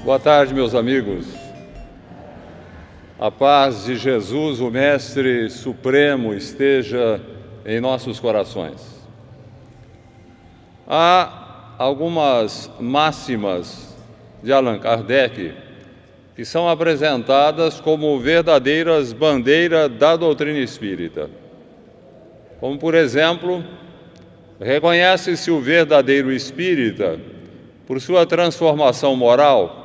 Boa tarde, meus amigos. A paz de Jesus, o Mestre Supremo, esteja em nossos corações. Há algumas máximas de Allan Kardec que são apresentadas como verdadeiras bandeiras da doutrina espírita. Como, por exemplo, reconhece-se o verdadeiro espírita por sua transformação moral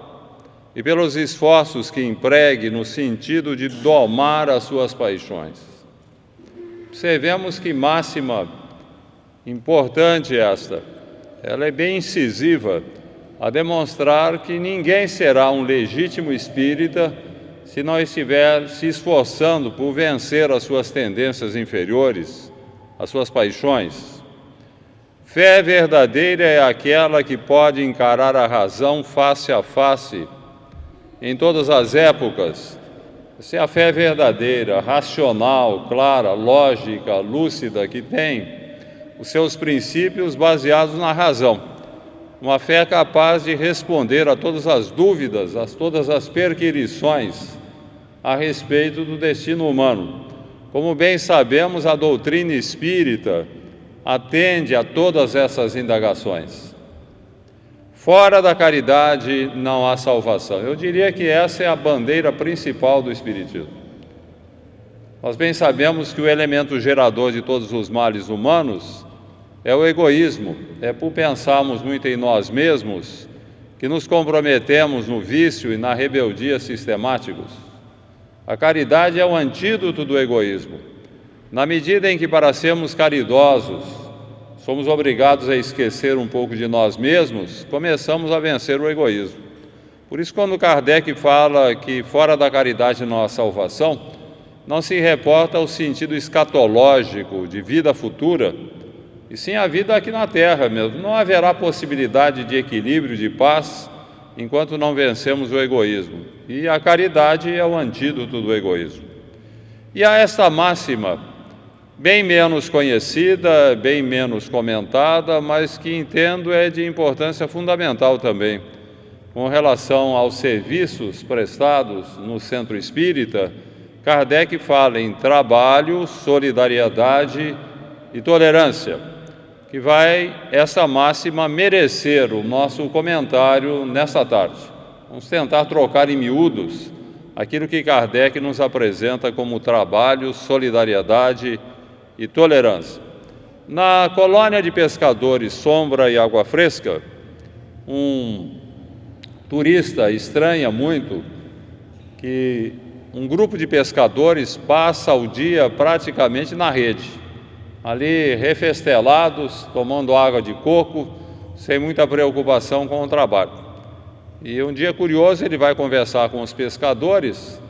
e pelos esforços que empregue no sentido de domar as suas paixões. Observemos que máxima importante esta. Ela é bem incisiva a demonstrar que ninguém será um legítimo espírita se não estiver se esforçando por vencer as suas tendências inferiores, as suas paixões. Fé verdadeira é aquela que pode encarar a razão face a face em todas as épocas. Essa é a fé verdadeira, racional, clara, lógica, lúcida, que tem os seus princípios baseados na razão. Uma fé capaz de responder a todas as dúvidas, a todas as perquirições a respeito do destino humano. Como bem sabemos, a doutrina espírita atende a todas essas indagações. Fora da caridade não há salvação. Eu diria que essa é a bandeira principal do Espiritismo. Nós bem sabemos que o elemento gerador de todos os males humanos é o egoísmo. É por pensarmos muito em nós mesmos que nos comprometemos no vício e na rebeldia sistemáticos. A caridade é o antídoto do egoísmo. Na medida em que, para sermos caridosos, somos obrigados a esquecer um pouco de nós mesmos, começamos a vencer o egoísmo. Por isso, quando Kardec fala que fora da caridade não há salvação, não se reporta ao sentido escatológico de vida futura, e sim a vida aqui na Terra mesmo. Não haverá possibilidade de equilíbrio, de paz, enquanto não vencemos o egoísmo. E a caridade é o antídoto do egoísmo. E há esta máxima, bem menos conhecida, bem menos comentada, mas que entendo é de importância fundamental também, com relação aos serviços prestados no Centro Espírita. Kardec fala em trabalho, solidariedade e tolerância, que vai essa máxima merecer o nosso comentário nesta tarde. Vamos tentar trocar em miúdos aquilo que Kardec nos apresenta como trabalho, solidariedade e tolerância. Na colônia de pescadores Sombra e Água Fresca, um turista estranha muito que um grupo de pescadores passa o dia praticamente na rede, ali refestelados, tomando água de coco, sem muita preocupação com o trabalho. E um dia curioso ele vai conversar com os pescadores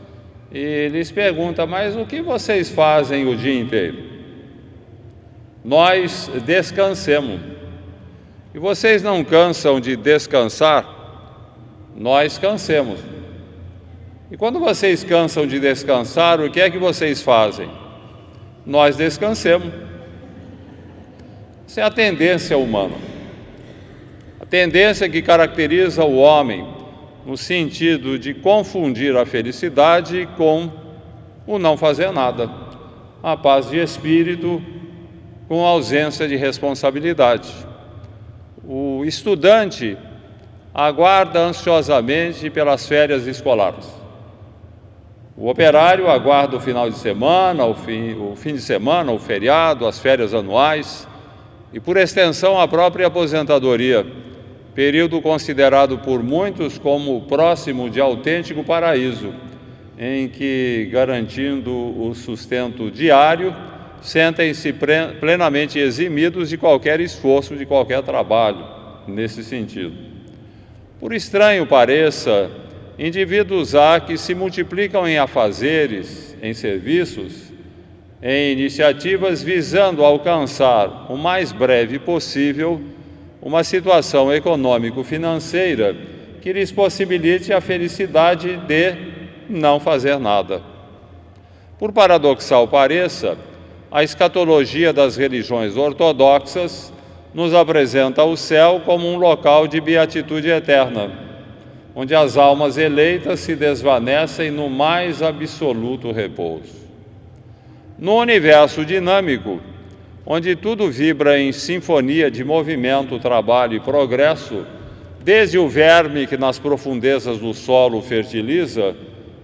e lhes pergunta: mas o que vocês fazem o dia inteiro? Nós descansemos. E vocês não cansam de descansar? Nós cansemos. E quando vocês cansam de descansar, o que é que vocês fazem? Nós descansemos. Essa é a tendência humana. A tendência que caracteriza o homem no sentido de confundir a felicidade com o não fazer nada. A paz de espírito com ausência de responsabilidade. O estudante aguarda ansiosamente pelas férias escolares. O operário aguarda o final de semana, o fim de semana, o feriado, as férias anuais e, por extensão, a própria aposentadoria, período considerado por muitos como próximo de autêntico paraíso, em que, garantindo o sustento diário, sentem-se plenamente eximidos de qualquer esforço, de qualquer trabalho nesse sentido. Por estranho pareça, indivíduos há que se multiplicam em afazeres, em serviços, em iniciativas visando alcançar o mais breve possível uma situação econômico-financeira que lhes possibilite a felicidade de não fazer nada. Por paradoxal pareça, a escatologia das religiões ortodoxas nos apresenta o céu como um local de beatitude eterna. onde as almas eleitas se desvanecem no mais absoluto repouso. No universo dinâmico, onde tudo vibra em sinfonia de movimento, trabalho e progresso, desde o verme que nas profundezas do solo fertiliza,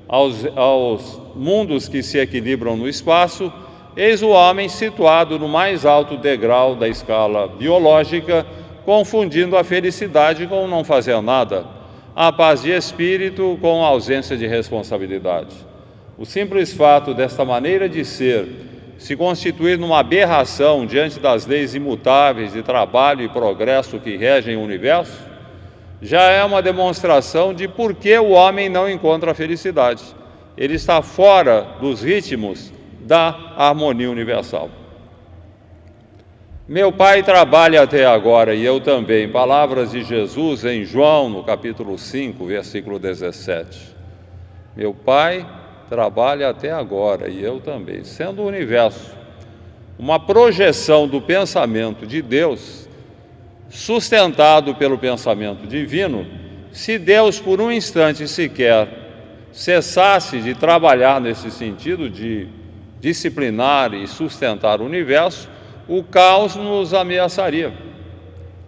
aos mundos que se equilibram no espaço, eis o homem situado no mais alto degrau da escala biológica, confundindo a felicidade com o não fazer nada, a paz de espírito com a ausência de responsabilidade. O simples fato desta maneira de ser se constituir numa aberração diante das leis imutáveis de trabalho e progresso que regem o universo, já é uma demonstração de por que o homem não encontra a felicidade. Ele está fora dos ritmos da harmonia universal. Meu Pai trabalha até agora, e eu também. Palavras de Jesus em João, no capítulo 5, versículo 17. Meu Pai trabalha até agora, e eu também. Sendo o universo uma projeção do pensamento de Deus, sustentado pelo pensamento divino, se Deus por um instante sequer cessasse de trabalhar nesse sentido de disciplinar e sustentar o universo, o caos nos ameaçaria.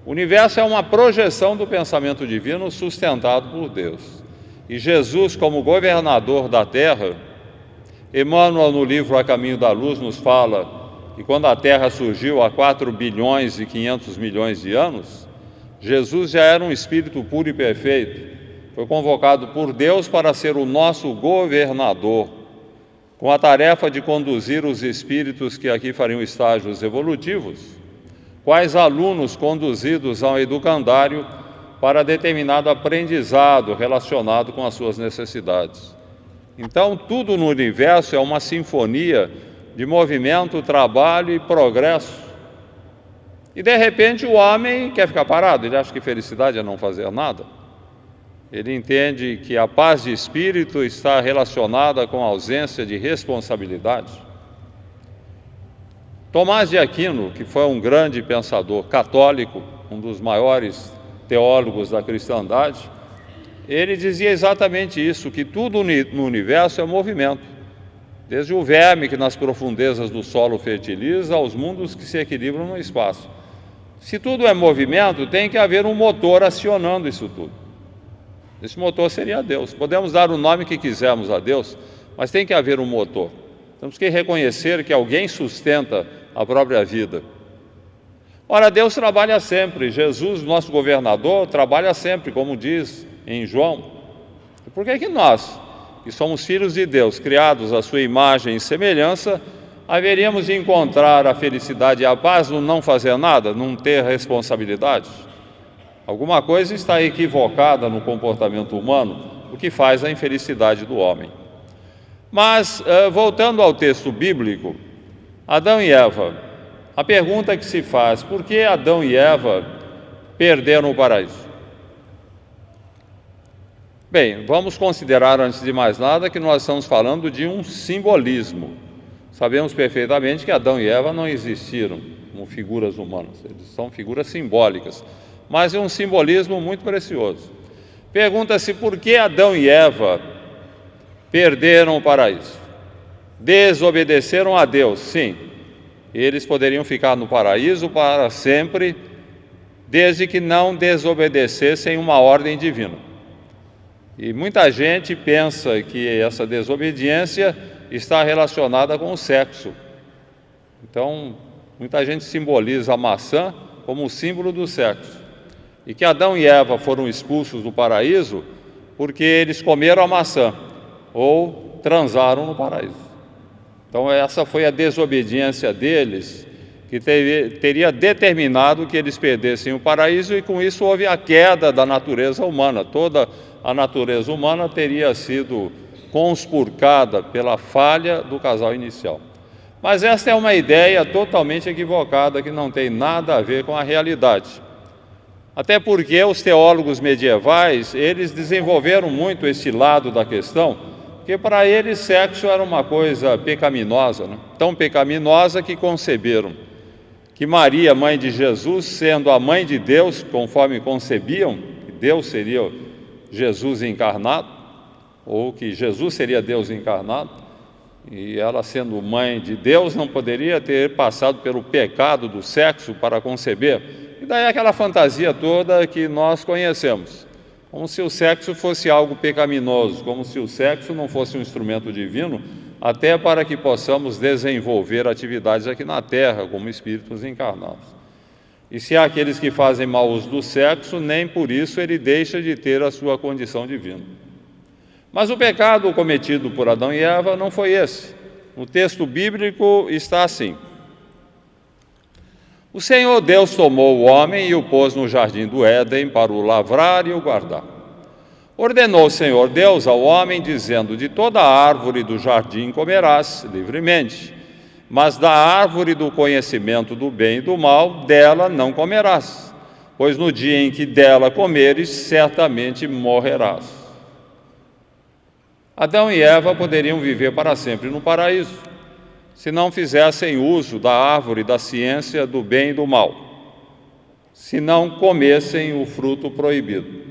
O universo é uma projeção do pensamento divino sustentado por Deus. E Jesus, como governador da Terra, Emmanuel, no livro A Caminho da Luz, nos fala que quando a Terra surgiu há 4 bilhões e 500 milhões de anos, Jesus já era um espírito puro e perfeito. Foi convocado por Deus para ser o nosso governador, com a tarefa de conduzir os espíritos que aqui fariam estágios evolutivos, quais alunos conduzidos ao educandário para determinado aprendizado relacionado com as suas necessidades. Então, tudo no universo é uma sinfonia de movimento, trabalho e progresso. E, de repente, o homem quer ficar parado, ele acha que felicidade é não fazer nada. Ele entende que a paz de espírito está relacionada com a ausência de responsabilidade. Tomás de Aquino, que foi um grande pensador católico, um dos maiores teólogos da cristandade, ele dizia exatamente isso, que tudo no universo é movimento. Desde o verme que nas profundezas do solo fertiliza, aos mundos que se equilibram no espaço. Se tudo é movimento, tem que haver um motor acionando isso tudo. Esse motor seria Deus. Podemos dar o nome que quisermos a Deus, mas tem que haver um motor. Temos que reconhecer que alguém sustenta a própria vida. Ora, Deus trabalha sempre. Jesus, nosso governador, trabalha sempre, como diz em João. E por que nós, que somos filhos de Deus, criados à sua imagem e semelhança, haveríamos de encontrar a felicidade e a paz no não fazer nada, não ter responsabilidade? Alguma coisa está equivocada no comportamento humano, o que faz a infelicidade do homem. Mas, voltando ao texto bíblico, Adão e Eva, a pergunta que se faz: por que Adão e Eva perderam o paraíso? Bem, vamos considerar, antes de mais nada, que nós estamos falando de um simbolismo. Sabemos perfeitamente que Adão e Eva não existiram como figuras humanas, eles são figuras simbólicas, mas é um simbolismo muito precioso. Pergunta-se por que Adão e Eva perderam o paraíso. Desobedeceram a Deus, sim. Eles poderiam ficar no paraíso para sempre, desde que não desobedecessem uma ordem divina. E muita gente pensa que essa desobediência está relacionada com o sexo. Então, muita gente simboliza a maçã como o símbolo do sexo. E que Adão e Eva foram expulsos do paraíso porque eles comeram a maçã ou transaram no paraíso. Então, essa foi a desobediência deles que teria determinado que eles perdessem o paraíso, e com isso houve a queda da natureza humana. Toda a natureza humana teria sido conspurcada pela falha do casal inicial. Mas esta é uma ideia totalmente equivocada, que não tem nada a ver com a realidade. Até porque os teólogos medievais, eles desenvolveram muito esse lado da questão, porque para eles sexo era uma coisa pecaminosa, né? Tão pecaminosa que conceberam que Maria, mãe de Jesus, sendo a mãe de Deus, conforme concebiam, que Deus seria Jesus encarnado, ou que Jesus seria Deus encarnado, e ela, sendo mãe de Deus, não poderia ter passado pelo pecado do sexo para conceber. E daí aquela fantasia toda que nós conhecemos, como se o sexo fosse algo pecaminoso, como se o sexo não fosse um instrumento divino, até para que possamos desenvolver atividades aqui na Terra, como espíritos encarnados. E se há aqueles que fazem mau uso do sexo, nem por isso ele deixa de ter a sua condição divina. Mas o pecado cometido por Adão e Eva não foi esse. No texto bíblico está assim: o Senhor Deus tomou o homem e o pôs no jardim do Éden para o lavrar e o guardar. Ordenou o Senhor Deus ao homem, dizendo: de toda a árvore do jardim comerás livremente, mas da árvore do conhecimento do bem e do mal, dela não comerás, pois no dia em que dela comeres, certamente morrerás. Adão e Eva poderiam viver para sempre no paraíso, se não fizessem uso da árvore da ciência do bem e do mal, se não comessem o fruto proibido.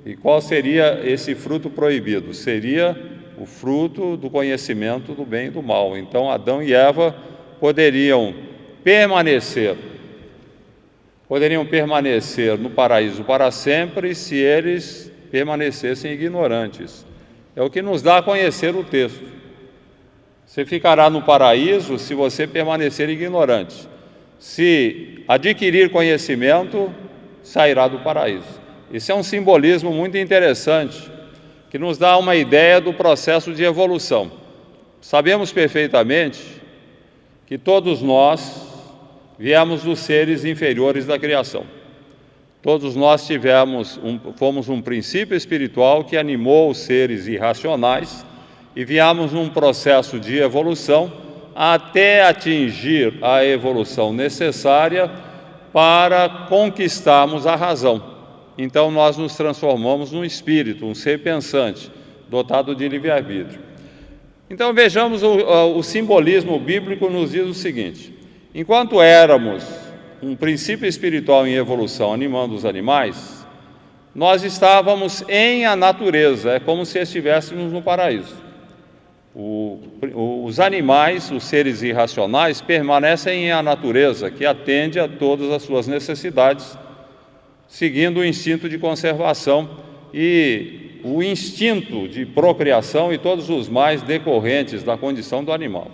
E qual seria esse fruto proibido? Seria o fruto do conhecimento do bem e do mal. Então Adão e Eva poderiam permanecer no paraíso para sempre se eles permanecessem ignorantes. É o que nos dá a conhecer o texto. Você ficará no paraíso se você permanecer ignorante. Se adquirir conhecimento, sairá do paraíso. Isso é um simbolismo muito interessante, que nos dá uma ideia do processo de evolução. Sabemos perfeitamente que todos nós viemos dos seres inferiores da criação. Todos nós fomos um princípio espiritual que animou os seres irracionais e viemos num processo de evolução até atingir a evolução necessária para conquistarmos a razão. Então nós nos transformamos num espírito, um ser pensante, dotado de livre-arbítrio. Então vejamos, o simbolismo bíblico nos diz o seguinte: enquanto éramos um princípio espiritual em evolução animando os animais, nós estávamos a natureza, é como se estivéssemos no paraíso. Os animais, os seres irracionais, permanecem a natureza, que atende a todas as suas necessidades, seguindo o instinto de conservação e o instinto de procriação e todos os mais decorrentes da condição do animal.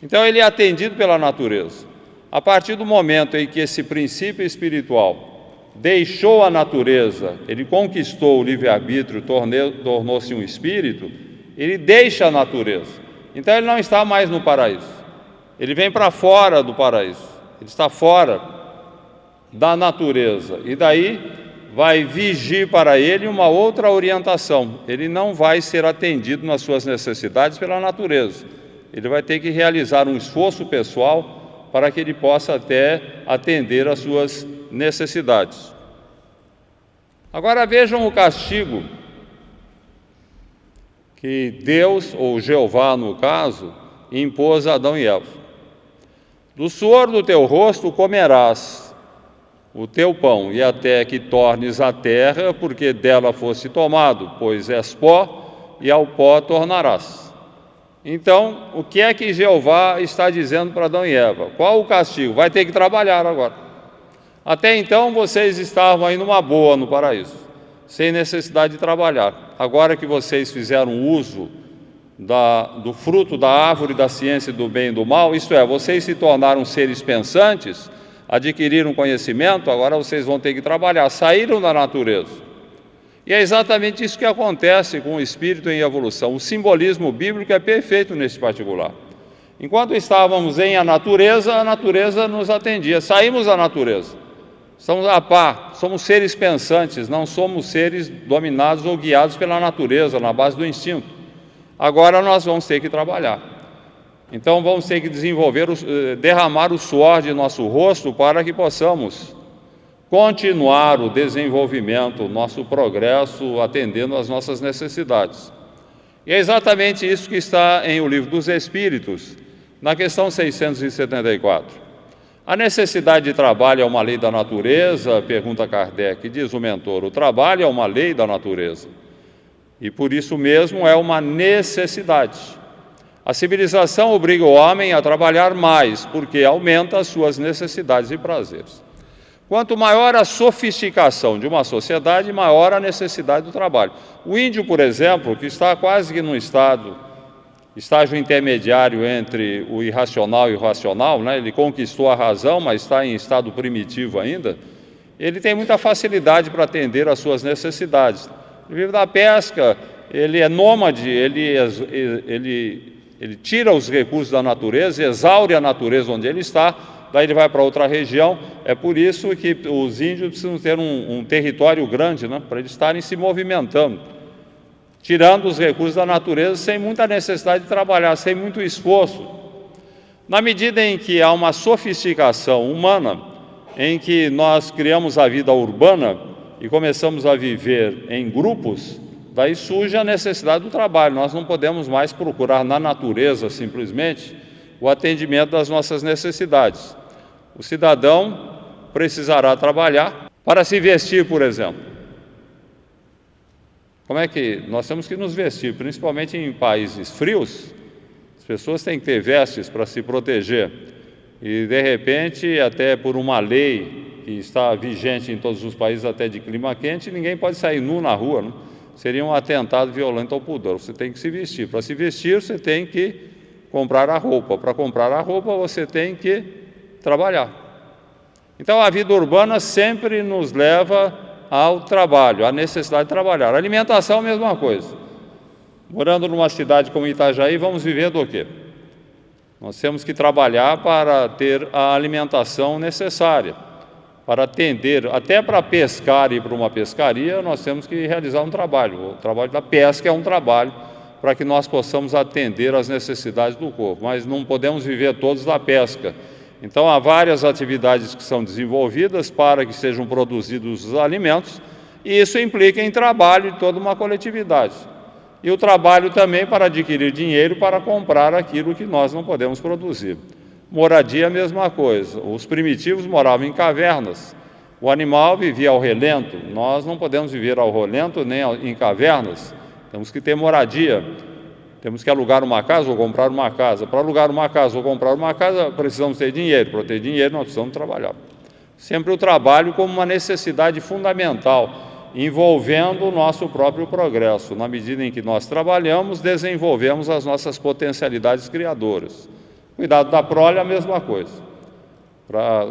Então ele é atendido pela natureza. A partir do momento em que esse princípio espiritual deixou a natureza, ele conquistou o livre-arbítrio, tornou-se um espírito, ele deixa a natureza. Então ele não está mais no paraíso. Ele vem para fora do paraíso. Ele está fora da natureza. E daí vai vigir para ele uma outra orientação. Ele não vai ser atendido nas suas necessidades pela natureza. Ele vai ter que realizar um esforço pessoal para que ele possa até atender às suas necessidades. Agora vejam o castigo que Deus, ou Jeová no caso, impôs a Adão e Eva. Do suor do teu rosto comerás o teu pão, e até que tornes a terra, porque dela foste tomado, pois és pó, e ao pó tornarás. Então, o que é que Jeová está dizendo para Adão e Eva? Qual o castigo? Vai ter que trabalhar agora. Até então, vocês estavam aí numa boa no paraíso, sem necessidade de trabalhar. Agora que vocês fizeram uso do fruto da árvore da ciência do bem e do mal, isto é, vocês se tornaram seres pensantes, adquiriram conhecimento, agora vocês vão ter que trabalhar, saíram da natureza. E é exatamente isso que acontece com o espírito em evolução. O simbolismo bíblico é perfeito nesse particular. Enquanto estávamos a natureza nos atendia. Saímos da natureza, estamos a par, somos seres pensantes, não somos seres dominados ou guiados pela natureza, na base do instinto. Agora nós vamos ter que trabalhar. Então vamos ter que derramar o suor de nosso rosto para que possamos continuar o desenvolvimento, o nosso progresso, atendendo às nossas necessidades. E é exatamente isso que está em O Livro dos Espíritos, na questão 674. A necessidade de trabalho é uma lei da natureza? Pergunta Kardec. Diz o mentor, o trabalho é uma lei da natureza. E por isso mesmo é uma necessidade. A civilização obriga o homem a trabalhar mais, porque aumenta as suas necessidades e prazeres. Quanto maior a sofisticação de uma sociedade, maior a necessidade do trabalho. O índio, por exemplo, que está quase que num estágio intermediário entre o irracional e o racional, né? Ele conquistou a razão, mas está em estado primitivo ainda, ele tem muita facilidade para atender às suas necessidades. Ele vive da pesca, ele é nômade, ele tira os recursos da natureza, exaure a natureza onde ele está, daí ele vai para outra região. É por isso que os índios precisam ter um território grande, né, para eles estarem se movimentando, tirando os recursos da natureza sem muita necessidade de trabalhar, sem muito esforço. Na medida em que há uma sofisticação humana, em que nós criamos a vida urbana e começamos a viver em grupos, daí surge a necessidade do trabalho. Nós não podemos mais procurar na natureza, simplesmente, o atendimento das nossas necessidades. O cidadão precisará trabalhar para se vestir, por exemplo. Como é que nós temos que nos vestir, principalmente em países frios? As pessoas têm que ter vestes para se proteger. E, de repente, até por uma lei que está vigente em todos os países, até de clima quente, ninguém pode sair nu na rua, né? Seria um atentado violento ao pudor. Você tem que se vestir. Para se vestir, você tem que comprar a roupa. Para comprar a roupa, você tem que trabalhar. Então, a vida urbana sempre nos leva ao trabalho, à necessidade de trabalhar. A alimentação, a mesma coisa. Morando numa cidade como Itajaí, vamos viver do quê? Nós temos que trabalhar para ter a alimentação necessária, para atender, até para pescar e para uma pescaria, nós temos que realizar um trabalho. O trabalho da pesca é um trabalho para que nós possamos atender às necessidades do corpo, mas não podemos viver todos da pesca. Então, há várias atividades que são desenvolvidas para que sejam produzidos os alimentos, e isso implica em trabalho de toda uma coletividade. E o trabalho também para adquirir dinheiro para comprar aquilo que nós não podemos produzir. Moradia, a mesma coisa. Os primitivos moravam em cavernas. O animal vivia ao relento. Nós não podemos viver ao relento nem em cavernas. Temos que ter moradia. Temos que alugar uma casa ou comprar uma casa. Para alugar uma casa ou comprar uma casa, precisamos ter dinheiro. Para ter dinheiro, nós precisamos trabalhar. Sempre o trabalho como uma necessidade fundamental, envolvendo o nosso próprio progresso. Na medida em que nós trabalhamos, desenvolvemos as nossas potencialidades criadoras. Cuidado da prole é a mesma coisa.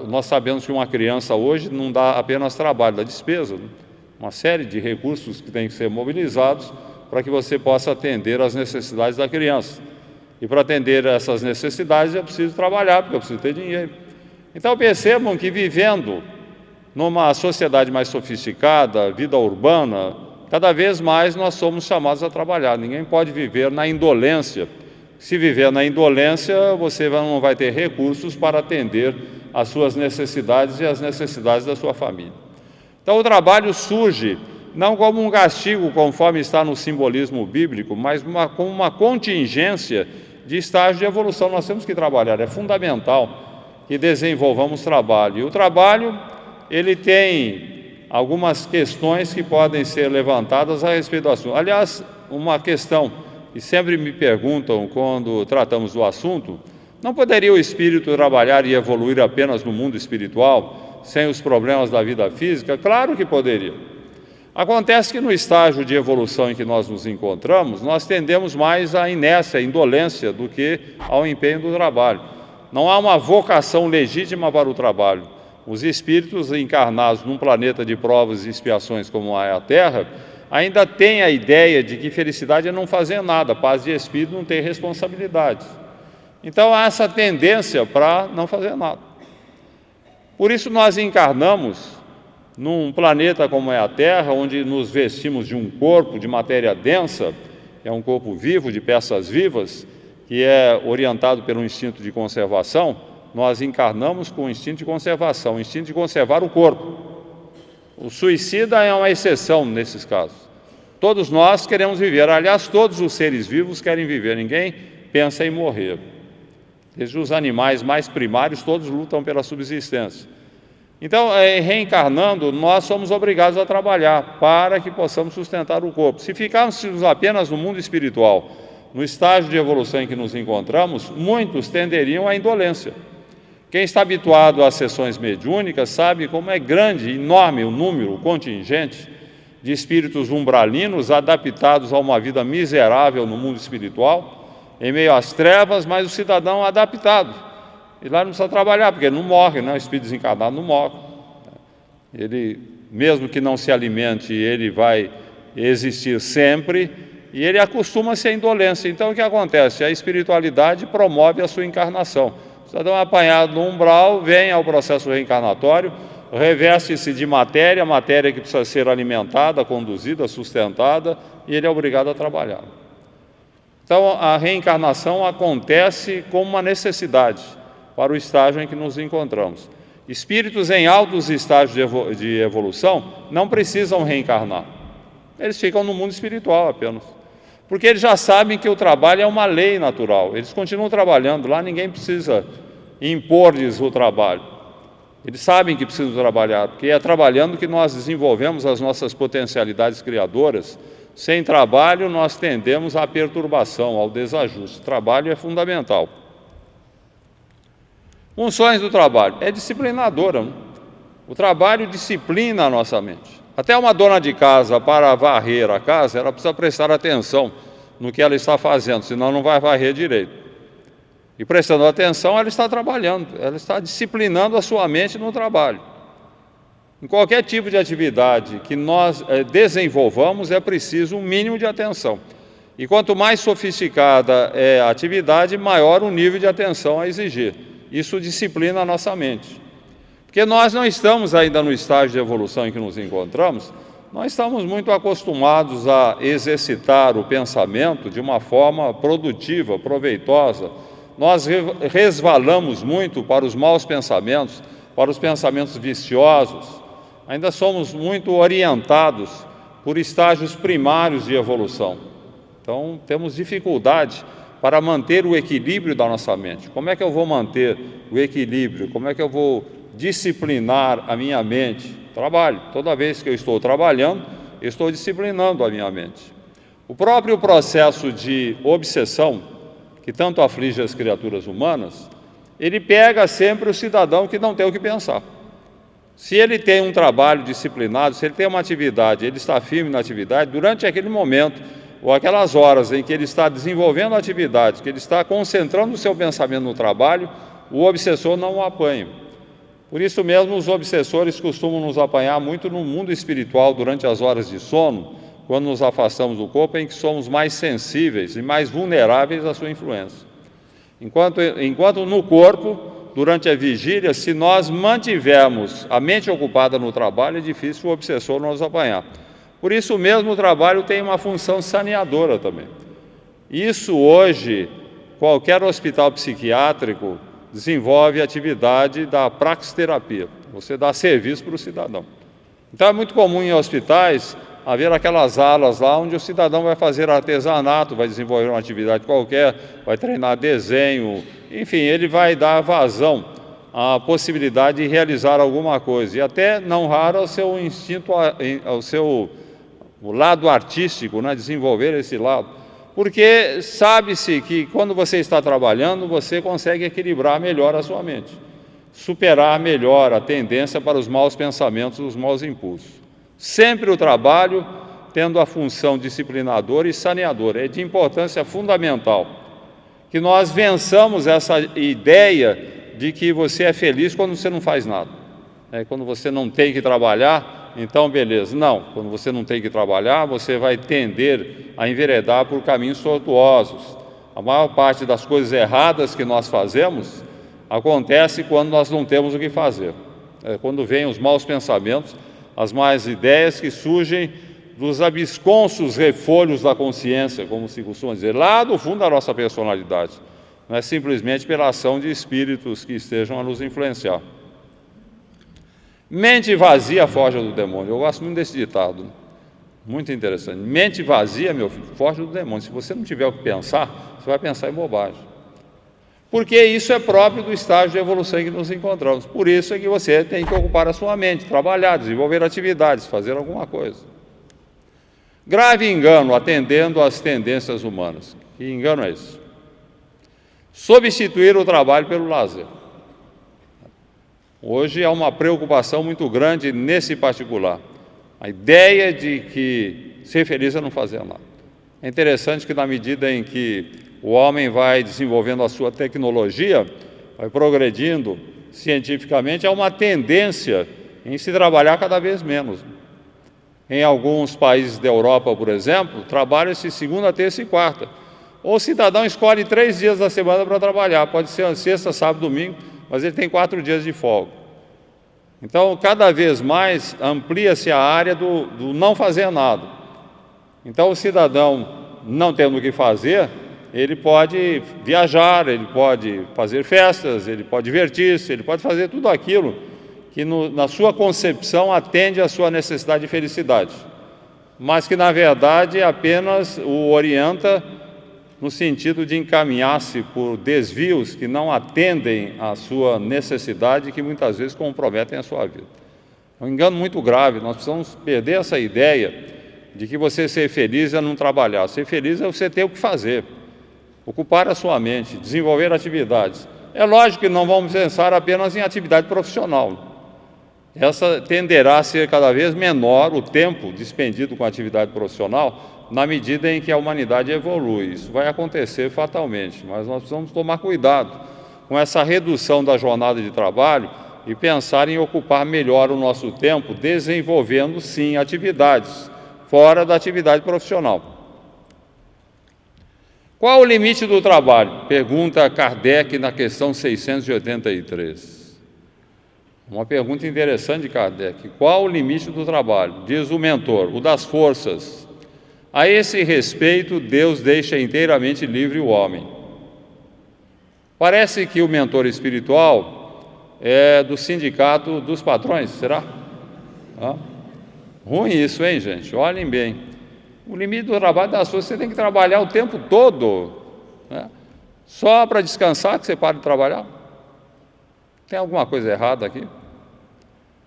Nós sabemos que uma criança hoje não dá apenas trabalho, dá despesa, né? Uma série de recursos que têm que ser mobilizados para que você possa atender às necessidades da criança. E para atender essas necessidades é preciso trabalhar, porque eu preciso ter dinheiro. Então percebam que vivendo numa sociedade mais sofisticada, vida urbana, cada vez mais nós somos chamados a trabalhar. Ninguém pode viver na indolência. Se viver na indolência, você não vai ter recursos para atender às suas necessidades e às necessidades da sua família. Então, o trabalho surge não como um castigo, conforme está no simbolismo bíblico, mas como uma contingência de estágio de evolução. Nós temos que trabalhar, é fundamental que desenvolvamos trabalho. E o trabalho, ele tem algumas questões que podem ser levantadas a respeito do assunto. Aliás, uma questão e sempre me perguntam quando tratamos do assunto, não poderia o espírito trabalhar e evoluir apenas no mundo espiritual, sem os problemas da vida física? Claro que poderia. Acontece que no estágio de evolução em que nós nos encontramos, nós tendemos mais à inércia, à indolência, do que ao empenho do trabalho. Não há uma vocação legítima para o trabalho. Os espíritos encarnados num planeta de provas e expiações como é a Terra, ainda tem a ideia de que felicidade é não fazer nada, paz de espírito não ter responsabilidade. Então há essa tendência para não fazer nada. Por isso nós encarnamos num planeta como é a Terra, onde nos vestimos de um corpo de matéria densa, é um corpo vivo, de peças vivas, que é orientado pelo instinto de conservação. Nós encarnamos com o instinto de conservação, o instinto de conservar o corpo. O suicida é uma exceção nesses casos. Todos nós queremos viver, aliás, todos os seres vivos querem viver, ninguém pensa em morrer. Desde os animais mais primários, todos lutam pela subsistência. Então, reencarnando, nós somos obrigados a trabalhar para que possamos sustentar o corpo. Se ficarmos apenas no mundo espiritual, no estágio de evolução em que nos encontramos, muitos tenderiam à indolência. Quem está habituado às sessões mediúnicas sabe como é grande, enorme o número, o contingente de espíritos umbralinos adaptados a uma vida miserável no mundo espiritual, em meio às trevas, mas o cidadão adaptado. E lá não precisa trabalhar, porque ele não morre, né? O espírito desencarnado não morre. Ele, mesmo que não se alimente, ele vai existir sempre, e ele acostuma-se à indolência. Então, o que acontece? A espiritualidade promove a sua encarnação. O cidadão é apanhado no umbral, vem ao processo reencarnatório, reveste-se de matéria, matéria que precisa ser alimentada, conduzida, sustentada, e ele é obrigado a trabalhar. Então, a reencarnação acontece como uma necessidade para o estágio em que nos encontramos. Espíritos em altos estágios de evolução não precisam reencarnar. Eles ficam no mundo espiritual apenas. Porque eles já sabem que o trabalho é uma lei natural. Eles continuam trabalhando lá, ninguém precisa impor-lhes o trabalho. Eles sabem que precisam trabalhar, porque é trabalhando que nós desenvolvemos as nossas potencialidades criadoras. Sem trabalho, nós tendemos à perturbação, ao desajuste. O trabalho é fundamental. Funções do trabalho. É disciplinadora, né? O trabalho disciplina a nossa mente. Até uma dona de casa, para varrer a casa, ela precisa prestar atenção no que ela está fazendo, senão não vai varrer direito. E prestando atenção, ela está trabalhando, ela está disciplinando a sua mente no trabalho. Em qualquer tipo de atividade que nós desenvolvamos, é preciso um mínimo de atenção. E quanto mais sofisticada é a atividade, maior o nível de atenção a exigir. Isso disciplina a nossa mente. Porque nós não estamos ainda no estágio de evolução em que nos encontramos, nós estamos muito acostumados a exercitar o pensamento de uma forma produtiva, proveitosa. Nós resvalamos muito para os maus pensamentos, para os pensamentos viciosos. Ainda somos muito orientados por estágios primários de evolução. Então, temos dificuldade para manter o equilíbrio da nossa mente. Como é que eu vou manter o equilíbrio? Como é que eu vou disciplinar a minha mente? Trabalho. Toda vez que eu estou trabalhando, eu estou disciplinando a minha mente. O próprio processo de obsessão, que tanto aflige as criaturas humanas, ele pega sempre o cidadão que não tem o que pensar. Se ele tem um trabalho disciplinado, se ele tem uma atividade, ele está firme na atividade, durante aquele momento, ou aquelas horas em que ele está desenvolvendo a atividade, que ele está concentrando o seu pensamento no trabalho, o obsessor não o apanha. Por isso mesmo, os obsessores costumam nos apanhar muito no mundo espiritual durante as horas de sono, quando nos afastamos do corpo, em que somos mais sensíveis e mais vulneráveis à sua influência. Enquanto no corpo, durante a vigília, se nós mantivermos a mente ocupada no trabalho, é difícil o obsessor nos apanhar. Por isso mesmo, o trabalho tem uma função saneadora também. Isso hoje, qualquer hospital psiquiátrico desenvolve a atividade da praxiterapia. Você dá serviço para o cidadão. Então é muito comum em hospitais haver aquelas alas lá onde o cidadão vai fazer artesanato, vai desenvolver uma atividade qualquer, vai treinar desenho, enfim, ele vai dar vazão à possibilidade de realizar alguma coisa. E até, não raro, ao seu instinto, ao seu o lado artístico, né, desenvolver esse lado. Porque sabe-se que quando você está trabalhando, você consegue equilibrar melhor a sua mente, superar melhor a tendência para os maus pensamentos, os maus impulsos. Sempre o trabalho tendo a função disciplinadora e saneadora. É de importância fundamental que nós vençamos essa ideia de que você é feliz quando você não faz nada. Quando você não tem que trabalhar, então beleza. Não, quando você não tem que trabalhar, você vai tender a enveredar por caminhos tortuosos. A maior parte das coisas erradas que nós fazemos acontece quando nós não temos o que fazer. Quando vêm os maus pensamentos, as más ideias que surgem dos absconsos refolhos da consciência, como se costuma dizer, lá do fundo da nossa personalidade. Não é simplesmente pela ação de espíritos que estejam a nos influenciar. Mente vazia foge do demônio. Eu gosto muito desse ditado, muito interessante. Mente vazia, meu filho, foge do demônio. Se você não tiver o que pensar, você vai pensar em bobagem. porque isso é próprio do estágio de evolução em que nos encontramos. Por isso é que você tem que ocupar a sua mente, trabalhar, desenvolver atividades, fazer alguma coisa. Grave engano atendendo às tendências humanas. Que engano é esse? Substituir o trabalho pelo lazer. Hoje há uma preocupação muito grande nesse particular. A ideia de que ser feliz é não fazer nada. É interessante que na medida em que o homem vai desenvolvendo a sua tecnologia, vai progredindo cientificamente, há uma tendência em se trabalhar cada vez menos. Em alguns países da Europa, por exemplo, trabalha-se segunda, terça e quarta. Ou o cidadão escolhe 3 dias da semana para trabalhar, pode ser sexta, sábado, domingo, mas ele tem 4 dias de folga. Então, cada vez mais amplia-se a área do não fazer nada. Então, o cidadão, não tendo o que fazer, ele pode viajar, ele pode fazer festas, ele pode divertir-se, ele pode fazer tudo aquilo que na sua concepção atende à sua necessidade de felicidade, mas que na verdade apenas o orienta no sentido de encaminhar-se por desvios que não atendem à sua necessidade e que muitas vezes comprometem a sua vida. É um engano muito grave. Nós precisamos perder essa ideia de que você ser feliz é não trabalhar. Ser feliz é você ter o que fazer, ocupar a sua mente, desenvolver atividades. É lógico que não vamos pensar apenas em atividade profissional. Essa tenderá a ser cada vez menor o tempo despendido com a atividade profissional na medida em que a humanidade evolui. Isso vai acontecer fatalmente, mas nós precisamos tomar cuidado com essa redução da jornada de trabalho e pensar em ocupar melhor o nosso tempo, desenvolvendo, sim, atividades fora da atividade profissional. Qual o limite do trabalho? Pergunta Kardec na questão 683. Uma pergunta interessante de Kardec. Qual o limite do trabalho? Diz o mentor, o das forças. A esse respeito, Deus deixa inteiramente livre o homem. Parece que o mentor espiritual é do sindicato dos patrões, será? Ruim isso, hein, gente? Olhem bem. O limite do trabalho das forças, você tem que trabalhar o tempo todo, né? Só para descansar que você para de trabalhar? Tem alguma coisa errada aqui?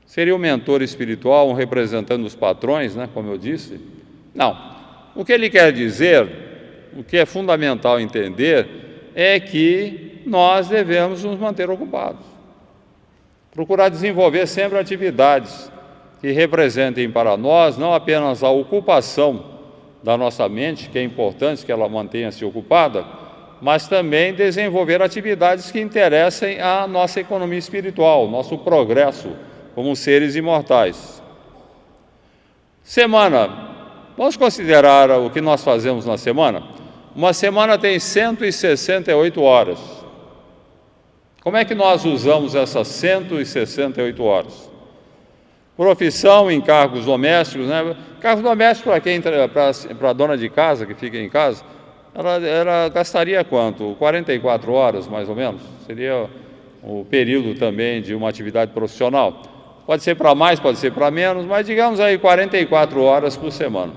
Seria o mentor espiritual um representante dos patrões, né, como eu disse? Não. O que ele quer dizer, o que é fundamental entender, é que nós devemos nos manter ocupados. Procurar desenvolver sempre atividades que representem para nós não apenas a ocupação da nossa mente, que é importante que ela mantenha-se ocupada, mas também desenvolver atividades que interessem à nossa economia espiritual, nosso progresso como seres imortais. Semana. Vamos considerar o que nós fazemos na semana? Uma semana tem 168 horas. Como é que nós usamos essas 168 horas? Profissão, encargos domésticos, né? Encargos domésticos para quem? Para a dona de casa que fica em casa, ela gastaria quanto? 44 horas, mais ou menos? Seria o período também de uma atividade profissional. Pode ser para mais, pode ser para menos, mas digamos aí 44 horas por semana.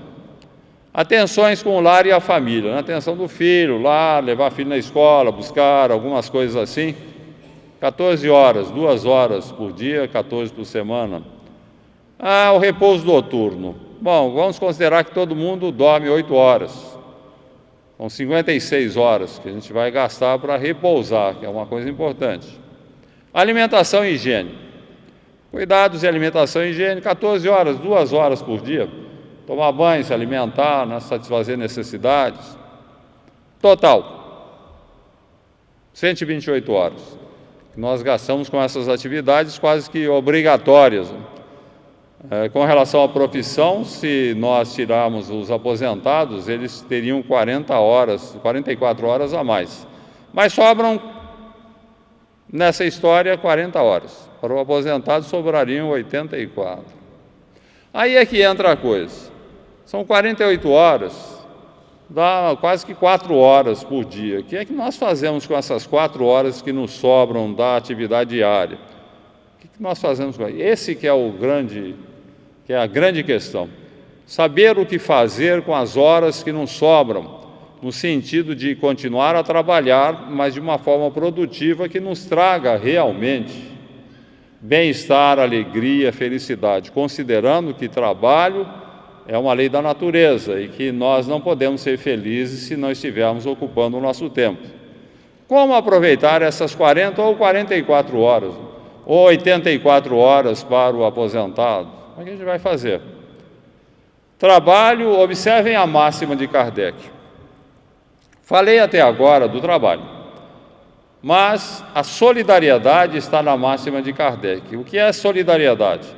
Atenções com o lar e a família, né? Atenção do filho, lá, levar o filho na escola, buscar algumas coisas assim. 14 horas, 2 horas por dia, 14 por semana. O repouso noturno. Bom, vamos considerar que todo mundo dorme 8 horas. São 56 horas que a gente vai gastar para repousar, que é uma coisa importante. Alimentação e higiene. Cuidados de alimentação e higiene, 14 horas, 2 horas por dia. Tomar banho, se alimentar, né, satisfazer necessidades. Total, 128 horas. Nós gastamos com essas atividades quase que obrigatórias. Com relação à profissão, se nós tirarmos os aposentados, eles teriam 44 horas a mais. Mas sobram, nessa história, 40 horas. Para o aposentado sobrariam 84. Aí é que entra a coisa. São 48 horas, dá quase que 4 horas por dia. O que é que nós fazemos com essas 4 horas que nos sobram da atividade diária? O que nós fazemos com isso? Esse que é a grande questão. Saber o que fazer com as horas que nos sobram, no sentido de continuar a trabalhar, mas de uma forma produtiva que nos traga realmente bem-estar, alegria, felicidade, considerando que trabalho é uma lei da natureza e que nós não podemos ser felizes se não estivermos ocupando o nosso tempo. Como aproveitar essas 40 ou 44 horas, ou 84 horas para o aposentado? O que a gente vai fazer? Trabalho, observem a máxima de Kardec. Falei até agora do trabalho, mas a solidariedade está na máxima de Kardec. O que é solidariedade?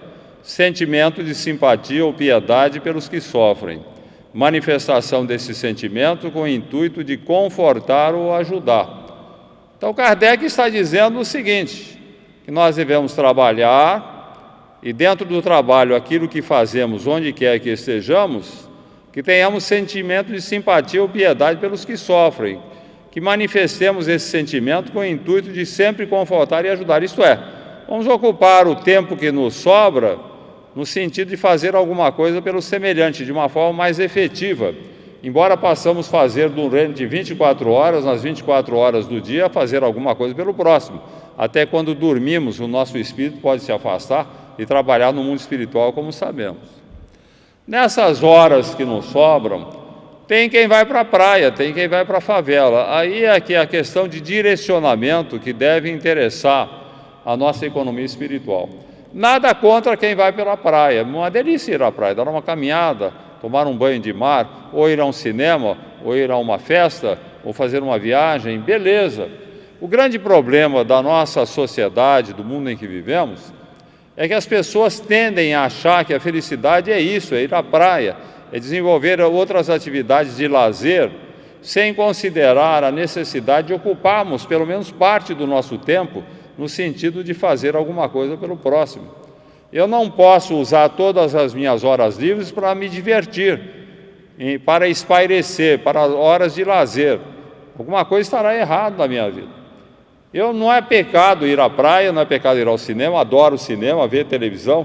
Sentimento de simpatia ou piedade pelos que sofrem. Manifestação desse sentimento com o intuito de confortar ou ajudar. Então Kardec está dizendo o seguinte, que nós devemos trabalhar e dentro do trabalho aquilo que fazemos, onde quer que estejamos, que tenhamos sentimento de simpatia ou piedade pelos que sofrem, que manifestemos esse sentimento com o intuito de sempre confortar e ajudar. Isto é, vamos ocupar o tempo que nos sobra no sentido de fazer alguma coisa pelo semelhante, de uma forma mais efetiva. Embora possamos fazer durante 24 horas, nas 24 horas do dia, fazer alguma coisa pelo próximo. Até quando dormimos, o nosso espírito pode se afastar e trabalhar no mundo espiritual, como sabemos. Nessas horas que nos sobram, tem quem vai para a praia, tem quem vai para a favela. Aí é que a questão de direcionamento que deve interessar a nossa economia espiritual. Nada contra quem vai pela praia, uma delícia ir à praia, dar uma caminhada, tomar um banho de mar, ou ir a um cinema, ou ir a uma festa, ou fazer uma viagem, beleza. O grande problema da nossa sociedade, do mundo em que vivemos, é que as pessoas tendem a achar que a felicidade é isso, é ir à praia, é desenvolver outras atividades de lazer, sem considerar a necessidade de ocuparmos pelo menos parte do nosso tempo no sentido de fazer alguma coisa pelo próximo. Eu não posso usar todas as minhas horas livres para me divertir, para espairecer, para horas de lazer. Alguma coisa estará errada na minha vida. Não é pecado ir à praia, não é pecado ir ao cinema, adoro o cinema, ver televisão,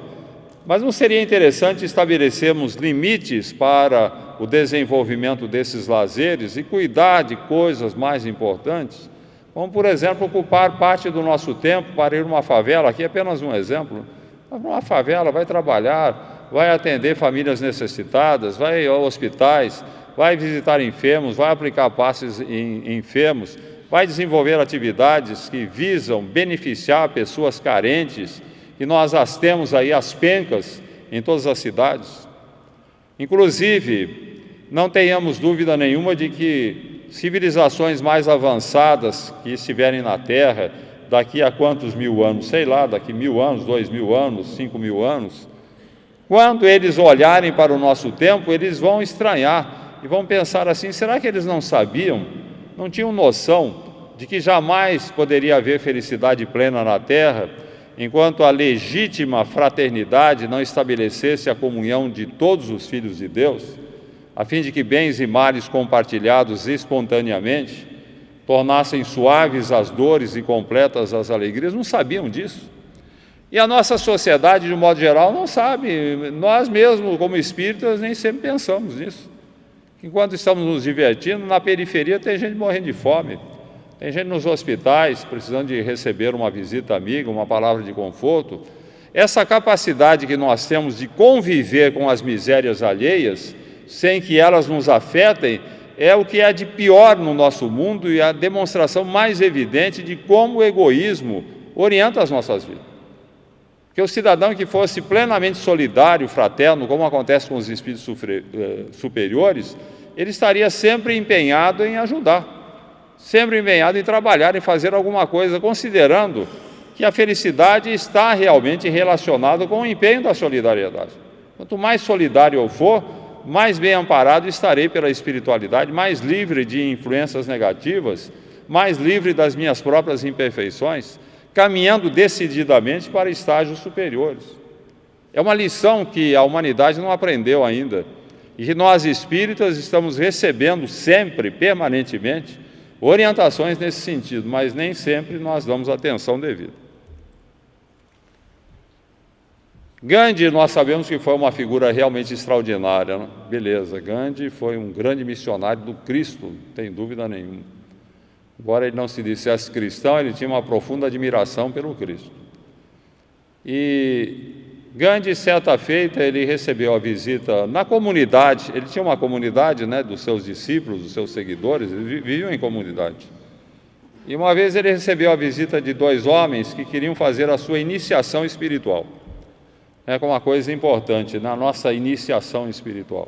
mas não seria interessante estabelecermos limites para o desenvolvimento desses lazeres e cuidar de coisas mais importantes? Como, por exemplo, ocupar parte do nosso tempo para ir a uma favela, aqui é apenas um exemplo, vai para uma favela, vai trabalhar, vai atender famílias necessitadas, vai a hospitais, vai visitar enfermos, vai aplicar passes em enfermos, vai desenvolver atividades que visam beneficiar pessoas carentes, e nós as temos aí às pencas em todas as cidades. Inclusive, não tenhamos dúvida nenhuma de que civilizações mais avançadas que estiverem na Terra, daqui a quantos mil anos, sei lá, daqui 1000 anos, 2000 anos, 5000 anos, quando eles olharem para o nosso tempo, eles vão estranhar e vão pensar assim, será que eles não sabiam, não tinham noção de que jamais poderia haver felicidade plena na Terra, enquanto a legítima fraternidade não estabelecesse a comunhão de todos os filhos de Deus, a fim de que bens e males compartilhados espontaneamente tornassem suaves as dores e completas as alegrias? Não sabiam disso. E a nossa sociedade, de um modo geral, não sabe. Nós mesmos, como espíritas, nem sempre pensamos nisso. Enquanto estamos nos divertindo, na periferia tem gente morrendo de fome, tem gente nos hospitais precisando de receber uma visita amiga, uma palavra de conforto. Essa capacidade que nós temos de conviver com as misérias alheias, sem que elas nos afetem, é o que é de pior no nosso mundo e a demonstração mais evidente de como o egoísmo orienta as nossas vidas. Porque o cidadão que fosse plenamente solidário, fraterno, como acontece com os espíritos superiores, ele estaria sempre empenhado em ajudar, sempre empenhado em trabalhar, em fazer alguma coisa, considerando que a felicidade está realmente relacionada com o empenho da solidariedade. Quanto mais solidário eu for, mais bem amparado estarei pela espiritualidade, mais livre de influências negativas, mais livre das minhas próprias imperfeições, caminhando decididamente para estágios superiores. É uma lição que a humanidade não aprendeu ainda, e que nós espíritas estamos recebendo sempre, permanentemente, orientações nesse sentido, mas nem sempre nós damos atenção devida. Gandhi, nós sabemos que foi uma figura realmente extraordinária, né? Beleza, Gandhi foi um grande missionário do Cristo, não tem dúvida nenhuma. Embora ele não se dissesse cristão, ele tinha uma profunda admiração pelo Cristo. E Gandhi, certa feita, ele recebeu a visita na comunidade, ele tinha uma comunidade, né, dos seus discípulos, dos seus seguidores, eles viviam em comunidade. E uma vez ele recebeu a visita de dois homens que queriam fazer a sua iniciação espiritual. É uma coisa importante na nossa iniciação espiritual.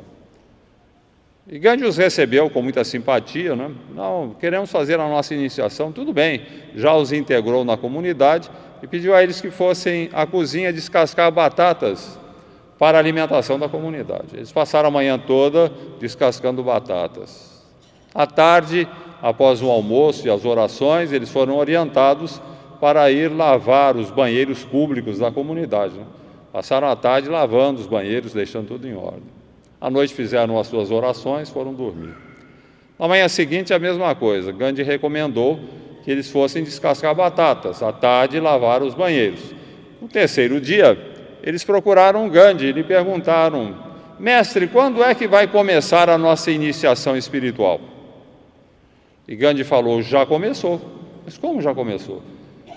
E Gandhi os recebeu com muita simpatia, né? Não, queremos fazer a nossa iniciação, tudo bem, já os integrou na comunidade e pediu a eles que fossem à cozinha descascar batatas para a alimentação da comunidade. Eles passaram a manhã toda descascando batatas. À tarde, após o almoço e as orações, eles foram orientados para ir lavar os banheiros públicos da comunidade, né? Passaram a tarde lavando os banheiros, deixando tudo em ordem. À noite fizeram as suas orações, foram dormir. Na manhã seguinte, a mesma coisa. Gandhi recomendou que eles fossem descascar batatas. À tarde, lavar os banheiros. No terceiro dia, eles procuraram Gandhi e lhe perguntaram: mestre, quando é que vai começar a nossa iniciação espiritual? E Gandhi falou: já começou. Mas como já começou?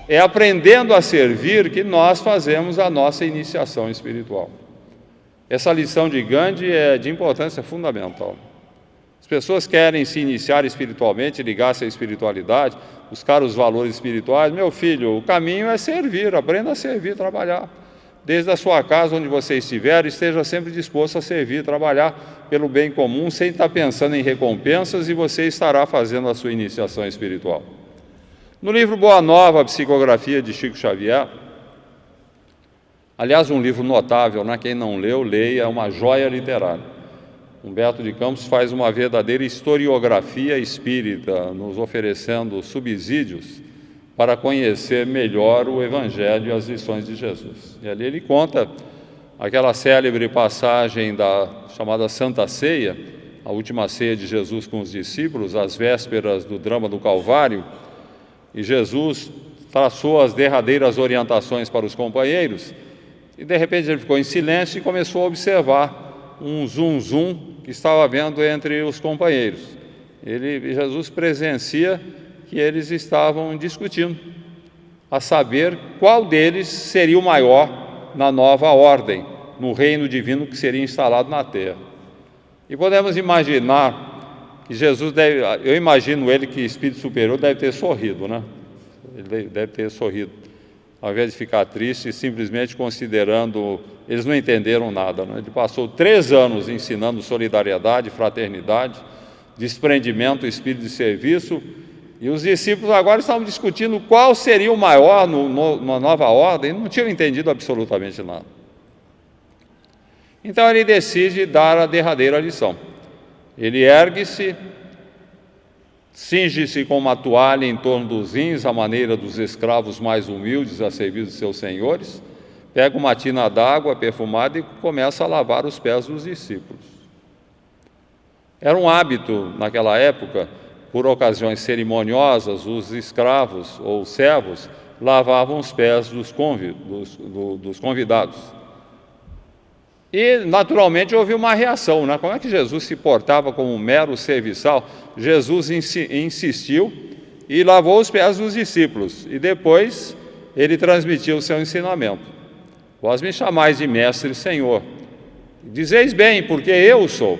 É aprendendo a servir que nós fazemos a nossa iniciação espiritual. Essa lição de Gandhi é de importância fundamental. As pessoas querem se iniciar espiritualmente, ligar-se à espiritualidade, buscar os valores espirituais. Meu filho, o caminho é servir, aprenda a servir, trabalhar. Desde a sua casa, onde você estiver, esteja sempre disposto a servir, trabalhar pelo bem comum, sem estar pensando em recompensas, e você estará fazendo a sua iniciação espiritual. No livro Boa Nova, a psicografia de Chico Xavier, aliás, um livro notável, né? Quem não leu, leia, é uma joia literária. Humberto de Campos faz uma verdadeira historiografia espírita, nos oferecendo subsídios para conhecer melhor o Evangelho e as lições de Jesus. E ali ele conta aquela célebre passagem da chamada Santa Ceia, a última ceia de Jesus com os discípulos, às vésperas do drama do Calvário, e Jesus traçou as derradeiras orientações para os companheiros, e de repente ele ficou em silêncio e começou a observar um zum-zum que estava havendo entre os companheiros. Jesus presencia que eles estavam discutindo, a saber qual deles seria o maior na nova ordem, no reino divino que seria instalado na terra. E podemos imaginar que Jesus eu imagino ele que espírito superior deve ter sorrido, né? Ele deve ter sorrido, ao invés de ficar triste, simplesmente considerando, eles não entenderam nada, né? Ele passou 3 anos ensinando solidariedade, fraternidade, desprendimento, espírito de serviço, e os discípulos agora estavam discutindo qual seria o maior na nova ordem, não tinham entendido absolutamente nada. Então ele decide dar a derradeira lição. Ele ergue-se, cinge-se com uma toalha em torno dos rins, à maneira dos escravos mais humildes a serviço de seus senhores, pega uma tina d'água perfumada e começa a lavar os pés dos discípulos. Era um hábito naquela época, por ocasiões cerimoniosas, os escravos ou servos lavavam os pés dos convidados. E, naturalmente, houve uma reação, né? Como é que Jesus se portava como um mero serviçal? Jesus insistiu e lavou os pés dos discípulos. E depois ele transmitiu o seu ensinamento. Vós me chamais de mestre e senhor. Dizeis bem, porque eu sou.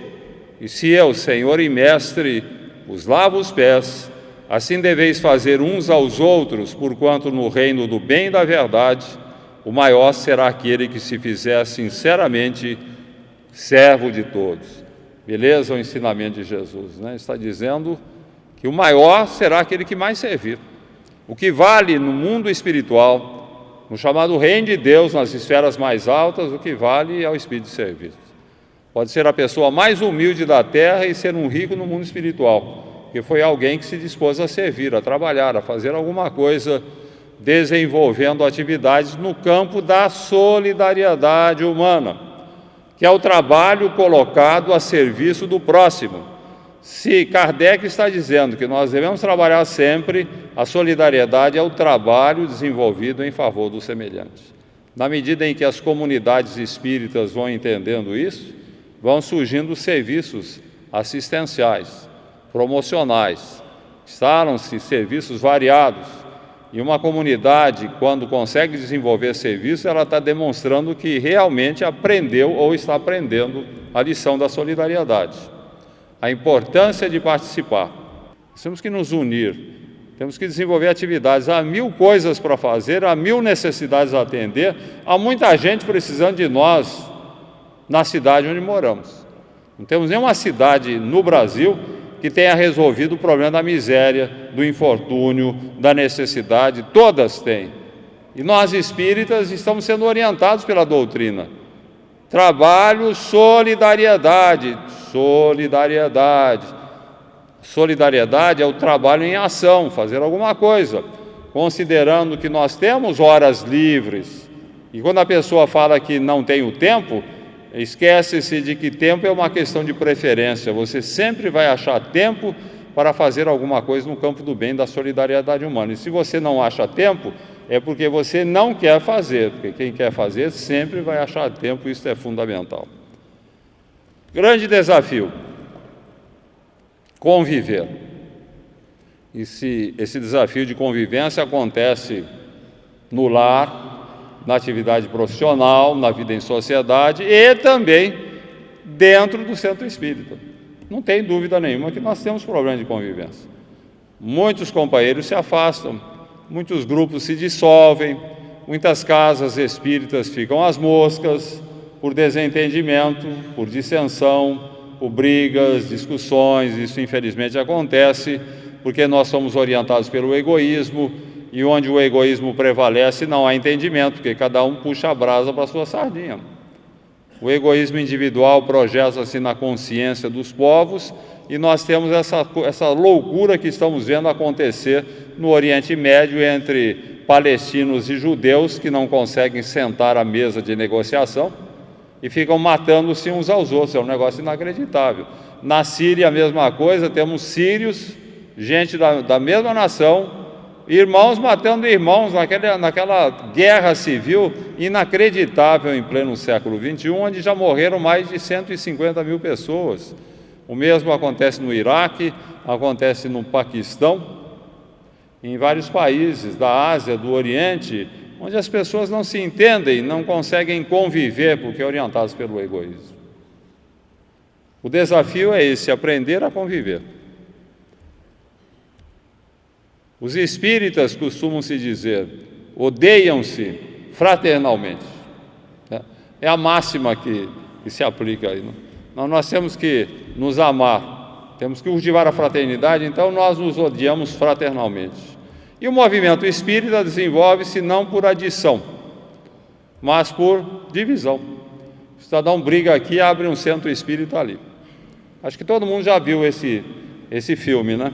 E se eu, senhor e mestre, os lavo os pés, assim deveis fazer uns aos outros, porquanto no reino do bem e da verdade, o maior será aquele que se fizer sinceramente servo de todos. Beleza? O ensinamento de Jesus, né? Está dizendo que o maior será aquele que mais servir. O que vale no mundo espiritual, no chamado reino de Deus, nas esferas mais altas, o que vale é o espírito de serviço. Pode ser a pessoa mais humilde da terra e ser um rico no mundo espiritual, porque foi alguém que se dispôs a servir, a trabalhar, a fazer alguma coisa, desenvolvendo atividades no campo da solidariedade humana, que é o trabalho colocado a serviço do próximo. Se Kardec está dizendo que nós devemos trabalhar sempre, a solidariedade é o trabalho desenvolvido em favor dos semelhantes. Na medida em que as comunidades espíritas vão entendendo isso, vão surgindo serviços assistenciais, promocionais, instalam-se serviços variados. E uma comunidade, quando consegue desenvolver serviço, ela está demonstrando que realmente aprendeu ou está aprendendo a lição da solidariedade. A importância de participar. Nós temos que nos unir, temos que desenvolver atividades. Há 1000 coisas para fazer, há 1000 necessidades a atender, há muita gente precisando de nós na cidade onde moramos. Não temos nenhuma cidade no Brasil que tenha resolvido o problema da miséria, do infortúnio, da necessidade. Todas têm. E nós espíritas estamos sendo orientados pela doutrina. Trabalho, solidariedade. Solidariedade. Solidariedade é o trabalho em ação, fazer alguma coisa, considerando que nós temos horas livres. E quando a pessoa fala que não tem o tempo, esquece-se de que tempo é uma questão de preferência. Você sempre vai achar tempo para fazer alguma coisa no campo do bem, da solidariedade humana. E se você não acha tempo, é porque você não quer fazer, porque quem quer fazer sempre vai achar tempo, isso é fundamental. Grande desafio: conviver. Esse desafio de convivência acontece no lar, na atividade profissional, na vida em sociedade e também dentro do centro espírita. Não tem dúvida nenhuma que nós temos problema de convivência. Muitos companheiros se afastam, muitos grupos se dissolvem, muitas casas espíritas ficam às moscas por desentendimento, por dissensão, por brigas, discussões. Isso infelizmente acontece porque nós somos orientados pelo egoísmo, e onde o egoísmo prevalece não há entendimento, porque cada um puxa a brasa para a sua sardinha. O egoísmo individual projeta-se na consciência dos povos, e nós temos essa loucura que estamos vendo acontecer no Oriente Médio entre palestinos e judeus que não conseguem sentar à mesa de negociação e ficam matando-se uns aos outros. É um negócio inacreditável. Na Síria a mesma coisa, temos sírios, gente da mesma nação, irmãos matando irmãos naquela guerra civil inacreditável em pleno século XXI, onde já morreram mais de 150 mil pessoas. O mesmo acontece no Iraque, acontece no Paquistão, em vários países da Ásia, do Oriente, onde as pessoas não se entendem, não conseguem conviver porque orientadas pelo egoísmo. O desafio é esse: aprender a conviver. Os espíritas costumam se dizer, odeiam-se fraternalmente. É a máxima que se aplica aí. Nós temos que nos amar, temos que cultivar a fraternidade, então nós nos odiamos fraternalmente. E o movimento espírita desenvolve-se não por adição, mas por divisão. O cidadão briga aqui, abre um centro espírita ali. Acho que todo mundo já viu esse filme, né?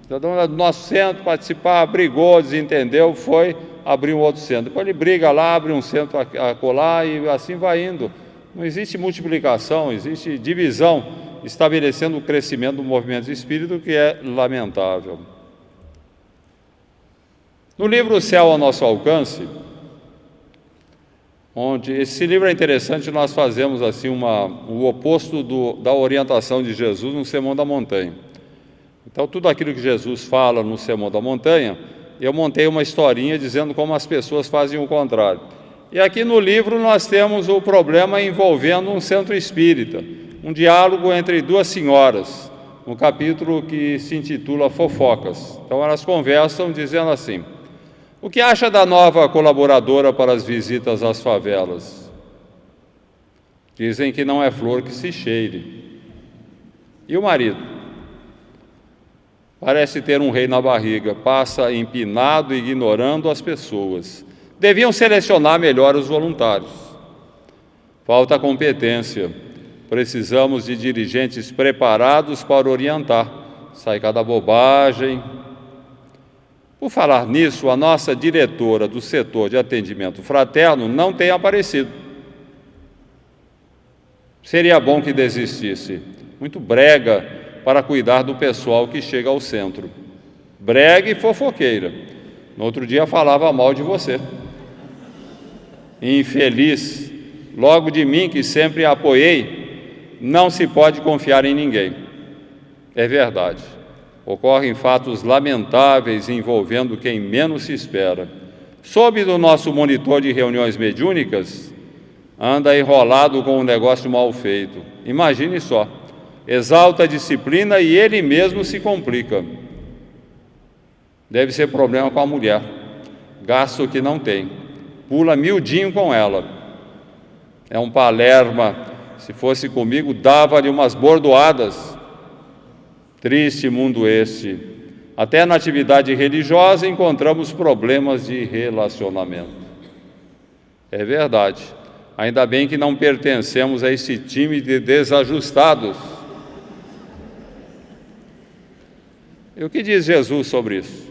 O cidadão do nosso centro participar, brigou, desentendeu, foi abrir um outro centro. Depois ele briga lá, abre um centro acolá e assim vai indo. Não existe multiplicação, existe divisão, estabelecendo o crescimento do movimento espírita, que é lamentável. No livro O Céu ao Nosso Alcance, onde esse livro é interessante, nós fazemos assim o oposto da orientação de Jesus no Sermão da Montanha. Então, tudo aquilo que Jesus fala no Sermão da Montanha, eu montei uma historinha dizendo como as pessoas fazem o contrário. E aqui no livro nós temos o problema envolvendo um centro espírita, um diálogo entre duas senhoras, um capítulo que se intitula Fofocas. Então, elas conversam dizendo assim: o que acha da nova colaboradora para as visitas às favelas? Dizem que não é flor que se cheire. E o marido? Parece ter um rei na barriga, passa empinado, ignorando as pessoas. Deviam selecionar melhor os voluntários. Falta competência. Precisamos de dirigentes preparados para orientar. Sai cada bobagem. Por falar nisso, a nossa diretora do setor de atendimento fraterno não tem aparecido. Seria bom que desistisse. Muito brega para cuidar do pessoal que chega ao centro. Brega e fofoqueira. No outro dia falava mal de você. e infeliz, logo de mim que sempre a apoiei, não se pode confiar em ninguém. É verdade. Ocorrem fatos lamentáveis envolvendo quem menos se espera. Soube do nosso monitor de reuniões mediúnicas, anda enrolado com um negócio mal feito. Imagine só, exalta a disciplina e ele mesmo se complica. Deve ser problema com a mulher, gasto que não tem, pula miudinho com ela. É um palerma, se fosse comigo dava-lhe umas bordoadas. Triste mundo este. Até na atividade religiosa encontramos problemas de relacionamento. É verdade. Ainda bem que não pertencemos a esse time de desajustados. E o que diz Jesus sobre isso?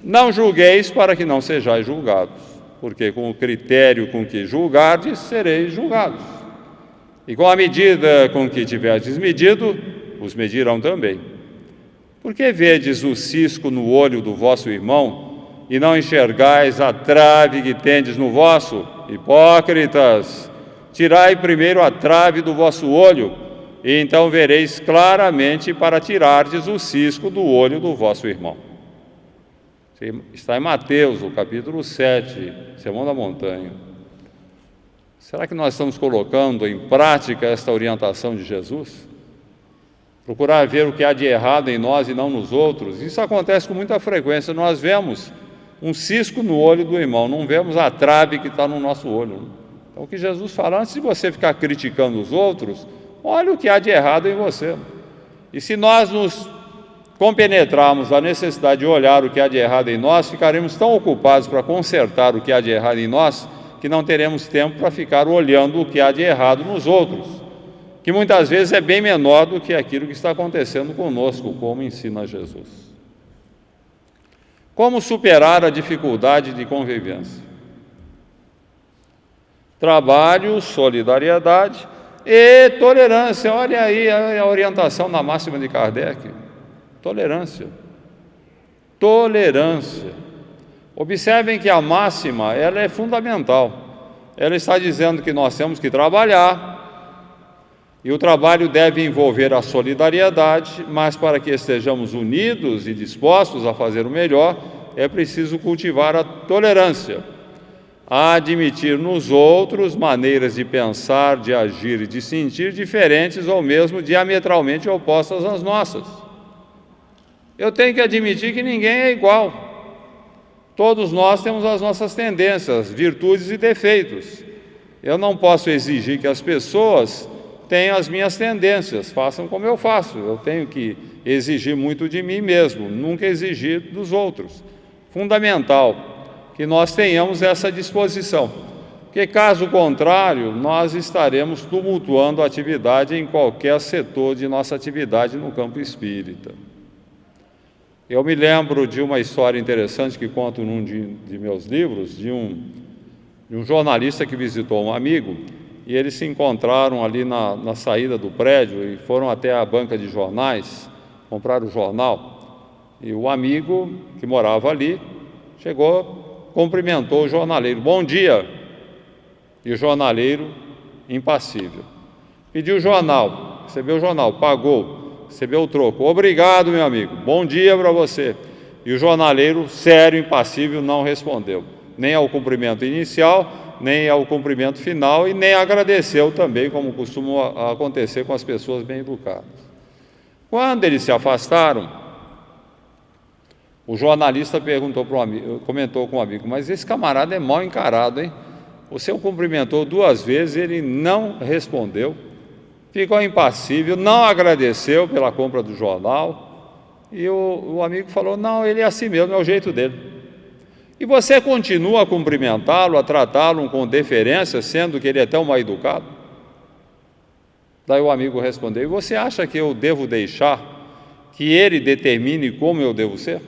Não julgueis para que não sejais julgados, porque com o critério com que julgardes, sereis julgados. E com a medida com que tiverdes medido, os medirão também. Por que vedes o cisco no olho do vosso irmão e não enxergais a trave que tendes no vosso? Hipócritas, tirai primeiro a trave do vosso olho, e então vereis claramente para tirardes o cisco do olho do vosso irmão. Está em Mateus, o capítulo 7, Sermão da Montanha. Será que nós estamos colocando em prática esta orientação de Jesus? Procurar ver o que há de errado em nós e não nos outros. Isso acontece com muita frequência. Nós vemos um cisco no olho do irmão, não vemos a trave que está no nosso olho. Então, o que Jesus fala, antes de você ficar criticando os outros, olha o que há de errado em você. E se nós nos compenetrarmos a necessidade de olhar o que há de errado em nós, ficaremos tão ocupados para consertar o que há de errado em nós, que não teremos tempo para ficar olhando o que há de errado nos outros, que muitas vezes é bem menor do que aquilo que está acontecendo conosco, como ensina Jesus. Como superar a dificuldade de convivência? Trabalho, solidariedade e tolerância. Olha aí a orientação na máxima de Kardec. Tolerância. Tolerância. Observem que a máxima, ela é fundamental. Ela está dizendo que nós temos que trabalhar, e o trabalho deve envolver a solidariedade, mas para que estejamos unidos e dispostos a fazer o melhor, é preciso cultivar a tolerância, a admitir nos outros maneiras de pensar, de agir e de sentir diferentes ou mesmo diametralmente opostas às nossas. Eu tenho que admitir que ninguém é igual. Todos nós temos as nossas tendências, virtudes e defeitos. Eu não posso exigir que as pessoas tenham as minhas tendências, façam como eu faço. Eu tenho que exigir muito de mim mesmo, nunca exigir dos outros. Fundamental que nós tenhamos essa disposição, porque caso contrário, nós estaremos tumultuando a atividade em qualquer setor de nossa atividade no campo espírita. Eu me lembro de uma história interessante que conto num de meus livros, de um jornalista que visitou um amigo, e eles se encontraram ali na saída do prédio e foram até a banca de jornais, comprar o jornal. E o amigo que morava ali chegou, cumprimentou o jornaleiro. Bom dia! E o jornaleiro, impassível. Pediu o jornal, recebeu o jornal, pagou, recebeu o troco. Obrigado, meu amigo, bom dia para você. E o jornaleiro, sério, impassível, não respondeu, nem ao cumprimento inicial, nem ao cumprimento final, e nem agradeceu também, como costuma acontecer com as pessoas bem educadas. Quando eles se afastaram, o jornalista perguntou para o amigo, comentou com o amigo, mas esse camarada é mal encarado, hein? Você o cumprimentou 2 vezes, ele não respondeu, ficou impassível, não agradeceu pela compra do jornal, e o amigo falou, não, ele é assim mesmo, é o jeito dele. E você continua a cumprimentá-lo, a tratá-lo com deferência, sendo que ele é tão mal educado? Daí o amigo respondeu, e você acha que eu devo deixar que ele determine como eu devo ser?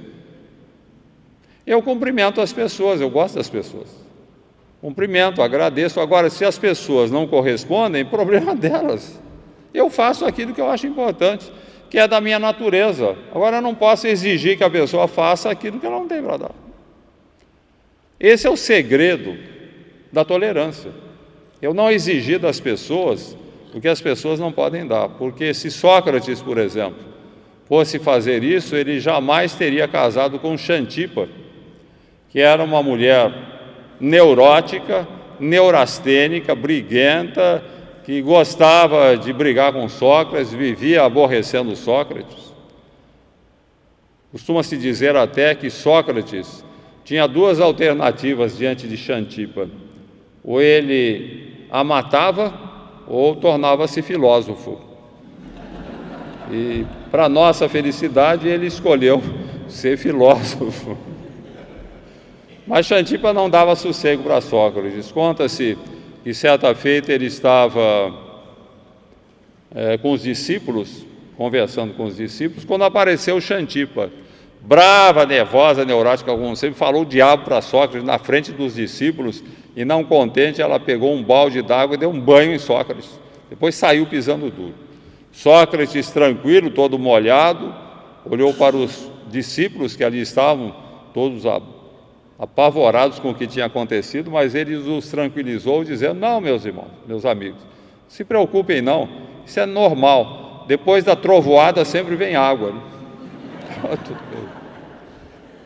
Eu cumprimento as pessoas, eu gosto das pessoas. Cumprimento, agradeço. Agora, se as pessoas não correspondem, problema delas. Eu faço aquilo que eu acho importante, que é da minha natureza. Agora, eu não posso exigir que a pessoa faça aquilo que ela não tem para dar. Esse é o segredo da tolerância. Eu não exigir das pessoas o que as pessoas não podem dar, porque se Sócrates, por exemplo, fosse fazer isso, ele jamais teria casado com Xantipa, que era uma mulher neurótica, neurastênica, briguenta, que gostava de brigar com Sócrates, vivia aborrecendo Sócrates. Costuma-se dizer até que Sócrates tinha duas alternativas diante de Xantipa: ou ele a matava ou tornava-se filósofo. E, para nossa felicidade, ele escolheu ser filósofo. Mas Xantipa não dava sossego para Sócrates. Conta-se que certa feita ele estava com os discípulos, conversando com os discípulos, quando apareceu Xantipa, brava, nervosa, neurótica, como sempre, falou o diabo para Sócrates na frente dos discípulos, e não contente, ela pegou um balde d'água e deu um banho em Sócrates. Depois saiu pisando duro. Sócrates, tranquilo, todo molhado, olhou para os discípulos que ali estavam, todos apavorados com o que tinha acontecido, mas ele os tranquilizou, dizendo: não, meus irmãos, meus amigos, não se preocupem não, isso é normal, depois da trovoada sempre vem água.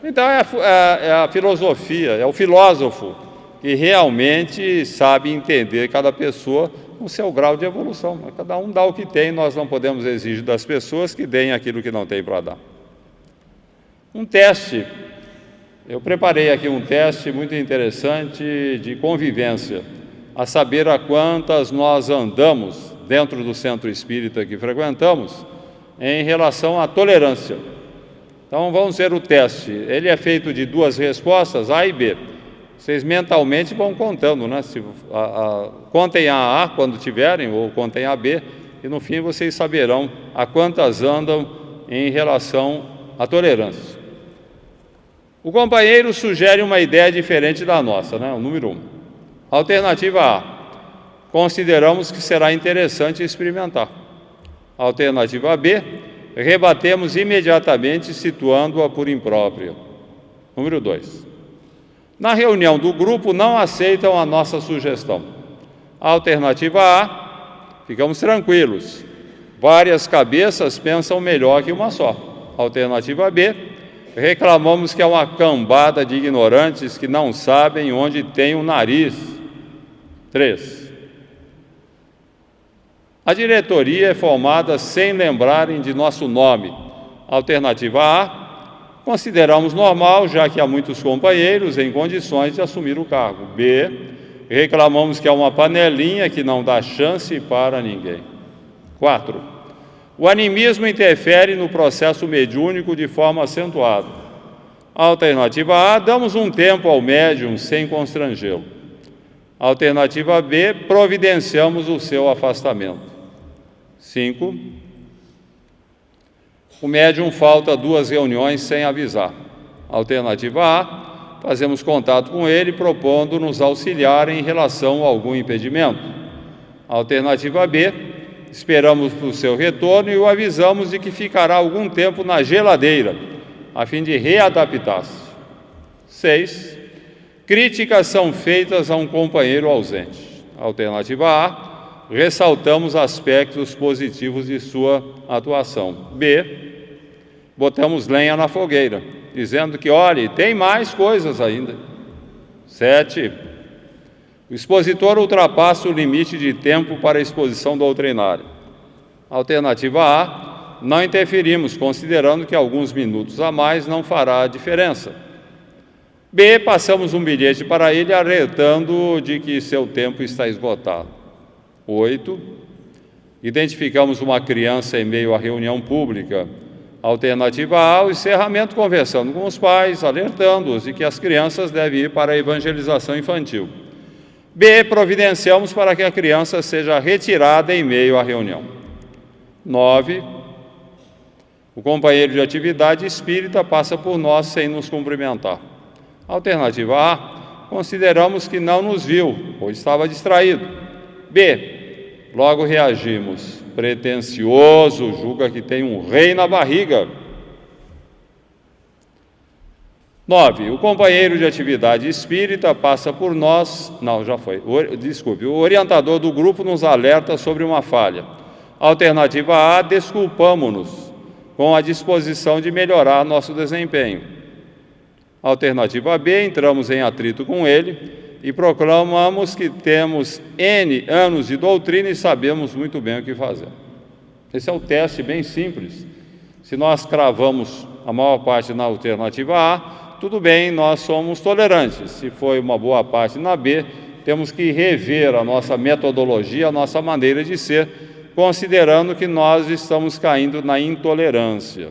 Então é a filosofia, é o filósofo que realmente sabe entender cada pessoa com seu grau de evolução. Cada um dá o que tem, nós não podemos exigir das pessoas que deem aquilo que não tem para dar. Um teste. Eu preparei aqui um teste muito interessante de convivência, a saber a quantas nós andamos dentro do centro espírita que frequentamos em relação à tolerância. Então vamos ver o teste. Ele é feito de duas respostas, A e B. Vocês mentalmente vão contando, né? Contem a A quando tiverem, ou contem a B, e no fim vocês saberão a quantas andam em relação à tolerância. O companheiro sugere uma ideia diferente da nossa, né? O número 1. Alternativa A: consideramos que será interessante experimentar. Alternativa B: rebatemos imediatamente, situando-a por imprópria. Número 2. Na reunião do grupo, não aceitam a nossa sugestão. Alternativa A: ficamos tranquilos. Várias cabeças pensam melhor que uma só. Alternativa B: reclamamos que é uma cambada de ignorantes que não sabem onde tem o nariz. 3. A diretoria é formada sem lembrarem de nosso nome. Alternativa A: consideramos normal, já que há muitos companheiros em condições de assumir o cargo. B: reclamamos que é uma panelinha que não dá chance para ninguém. 4. O animismo interfere no processo mediúnico de forma acentuada. Alternativa A: damos um tempo ao médium sem constrangê-lo. Alternativa B: providenciamos o seu afastamento. 5. O médium falta 2 reuniões sem avisar. Alternativa A: fazemos contato com ele, propondo nos auxiliar em relação a algum impedimento. Alternativa B: esperamos o seu retorno e o avisamos de que ficará algum tempo na geladeira, a fim de readaptar-se. 6. Críticas são feitas a um companheiro ausente. Alternativa A: ressaltamos aspectos positivos de sua atuação. B: botamos lenha na fogueira, dizendo que, olhe, tem mais coisas ainda. 7. O expositor ultrapassa o limite de tempo para a exposição doutrinária. Alternativa A: não interferimos, considerando que alguns minutos a mais não fará diferença. B: passamos um bilhete para ele, alertando de que seu tempo está esgotado. 8. Identificamos uma criança em meio à reunião pública. Alternativa A: o encerramento, conversando com os pais, alertando-os de que as crianças devem ir para a evangelização infantil. B: providenciamos para que a criança seja retirada em meio à reunião. 9. O companheiro de atividade espírita passa por nós sem nos cumprimentar. Alternativa A: consideramos que não nos viu ou estava distraído. B: logo reagimos. Pretensioso, julga que tem um rei na barriga. 9. O companheiro de atividade espírita passa por nós... Não, já foi. Desculpe. O orientador do grupo nos alerta sobre uma falha. Alternativa A, desculpamo-nos com a disposição de melhorar nosso desempenho. Alternativa B, entramos em atrito com ele e proclamamos que temos N anos de doutrina e sabemos muito bem o que fazer. Esse é o teste bem simples. Se nós cravamos a maior parte na alternativa A, tudo bem, nós somos tolerantes. Se foi uma boa parte na B, temos que rever a nossa metodologia, a nossa maneira de ser, considerando que nós estamos caindo na intolerância.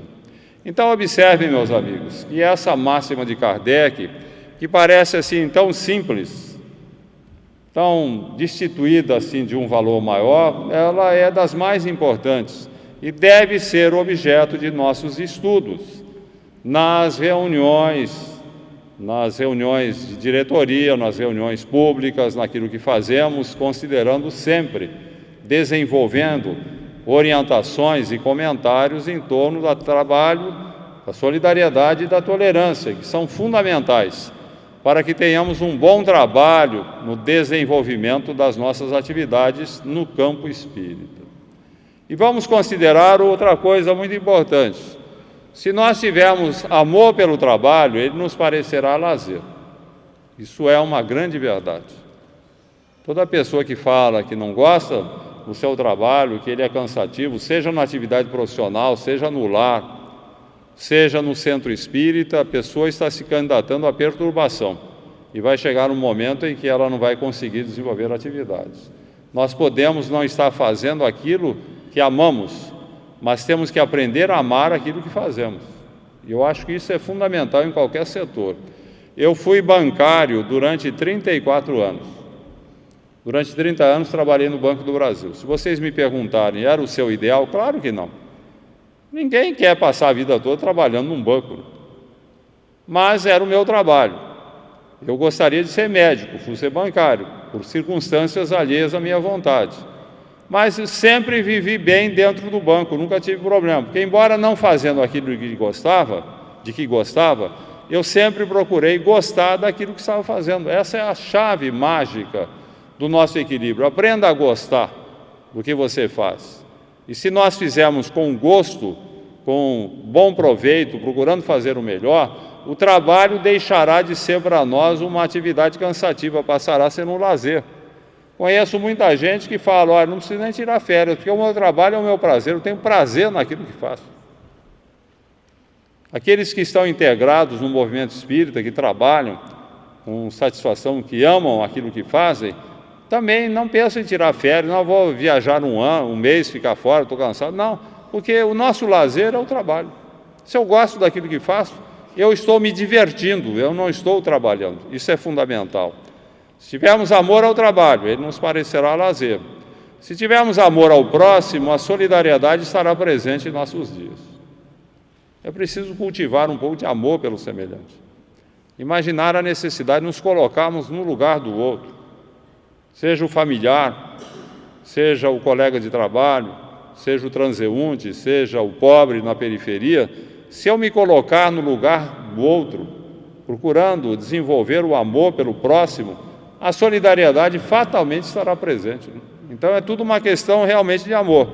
Então, observem, meus amigos, que essa máxima de Kardec, que parece assim tão simples, tão destituída assim de um valor maior, ela é das mais importantes e deve ser objeto de nossos estudos nas reuniões de diretoria, nas reuniões públicas, naquilo que fazemos, considerando sempre, desenvolvendo orientações e comentários em torno do trabalho, da solidariedade e da tolerância, que são fundamentais para que tenhamos um bom trabalho no desenvolvimento das nossas atividades no campo espírita. E vamos considerar outra coisa muito importante. Se nós tivermos amor pelo trabalho, ele nos parecerá lazer. Isso é uma grande verdade. Toda pessoa que fala que não gosta do seu trabalho, que ele é cansativo, seja na atividade profissional, seja no lar, seja no centro espírita, a pessoa está se candidatando à perturbação e vai chegar um momento em que ela não vai conseguir desenvolver atividades. Nós podemos não estar fazendo aquilo que amamos, mas temos que aprender a amar aquilo que fazemos. E eu acho que isso é fundamental em qualquer setor. Eu fui bancário durante 34 anos. Durante 30 anos trabalhei no Banco do Brasil. Se vocês me perguntarem, era o seu ideal? Claro que não. Ninguém quer passar a vida toda trabalhando num banco. Mas era o meu trabalho. Eu gostaria de ser médico, fui ser bancário, por circunstâncias alheias à minha vontade. Mas sempre vivi bem dentro do banco, nunca tive problema. Porque, embora não fazendo aquilo de que gostava, eu sempre procurei gostar daquilo que estava fazendo. Essa é a chave mágica do nosso equilíbrio. Aprenda a gostar do que você faz. E se nós fizermos com gosto, com bom proveito, procurando fazer o melhor, o trabalho deixará de ser para nós uma atividade cansativa, passará a ser um lazer. Conheço muita gente que fala, olha, não preciso nem tirar férias, porque o meu trabalho é o meu prazer, eu tenho prazer naquilo que faço. Aqueles que estão integrados no movimento espírita, que trabalham com satisfação, que amam aquilo que fazem, também não pensam em tirar férias, não vou viajar um mês, ficar fora, estou cansado. Não, porque o nosso lazer é o trabalho. Se eu gosto daquilo que faço, eu estou me divertindo, eu não estou trabalhando. Isso é fundamental. Se tivermos amor ao trabalho, ele nos parecerá lazer. Se tivermos amor ao próximo, a solidariedade estará presente em nossos dias. É preciso cultivar um pouco de amor pelo semelhante. Imaginar a necessidade de nos colocarmos no lugar do outro. Seja o familiar, seja o colega de trabalho, seja o transeunte, seja o pobre na periferia. Se eu me colocar no lugar do outro, procurando desenvolver o amor pelo próximo, a solidariedade fatalmente estará presente. Então é tudo uma questão realmente de amor.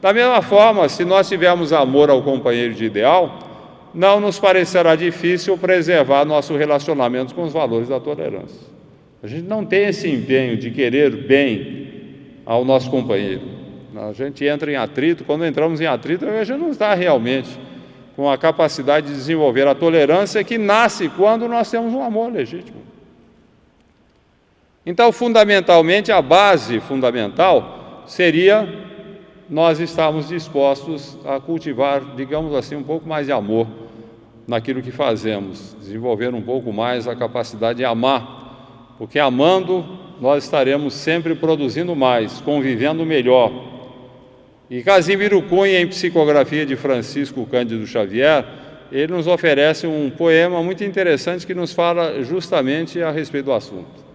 Da mesma forma, se nós tivermos amor ao companheiro de ideal, não nos parecerá difícil preservar nosso relacionamento com os valores da tolerância. A gente não tem esse empenho de querer bem ao nosso companheiro. A gente entra em atrito, quando entramos em atrito, a gente não está realmente com a capacidade de desenvolver a tolerância que nasce quando nós temos um amor legítimo. Então, fundamentalmente, a base fundamental seria nós estarmos dispostos a cultivar, digamos assim, um pouco mais de amor naquilo que fazemos, desenvolver um pouco mais a capacidade de amar, porque amando nós estaremos sempre produzindo mais, convivendo melhor. E Casimiro Cunha, em Psicografia de Francisco Cândido Xavier, ele nos oferece um poema muito interessante que nos fala justamente a respeito do assunto.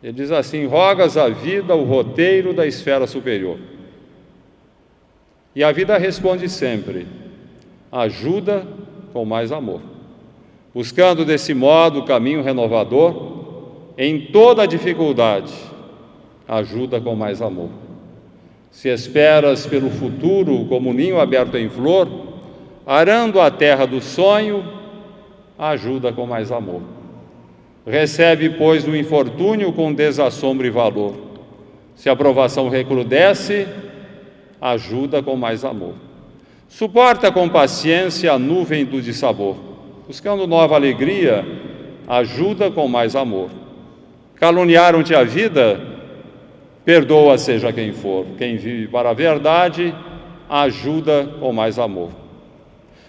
Ele diz assim: rogas à vida o roteiro da esfera superior. E a vida responde sempre: ajuda com mais amor. buscando desse modo o caminho renovador. Em toda dificuldade, ajuda com mais amor. Se esperas pelo futuro como ninho aberto em flor, arando a terra do sonho, ajuda com mais amor. Recebe, pois, o infortúnio com desassombro e valor. Se a provação recrudesce, ajuda com mais amor. Suporta com paciência a nuvem do dissabor. Buscando nova alegria, ajuda com mais amor. Caluniaram-te a vida, perdoa seja quem for. Quem vive para a verdade, ajuda com mais amor.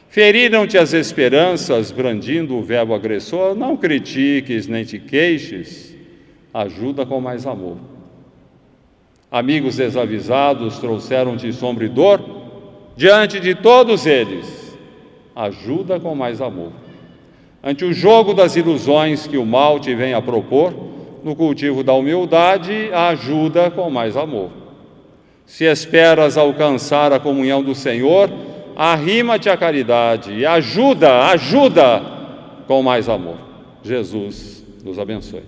Feriram-te as esperanças, brandindo o verbo agressor, não critiques nem te queixes, ajuda com mais amor. Amigos desavisados trouxeram-te sombra e dor, diante de todos eles, ajuda com mais amor. Ante o jogo das ilusões que o mal te vem a propor, no cultivo da humildade, ajuda com mais amor. Se esperas alcançar a comunhão do Senhor, arrima-te à caridade e ajuda com mais amor. Jesus nos abençoe.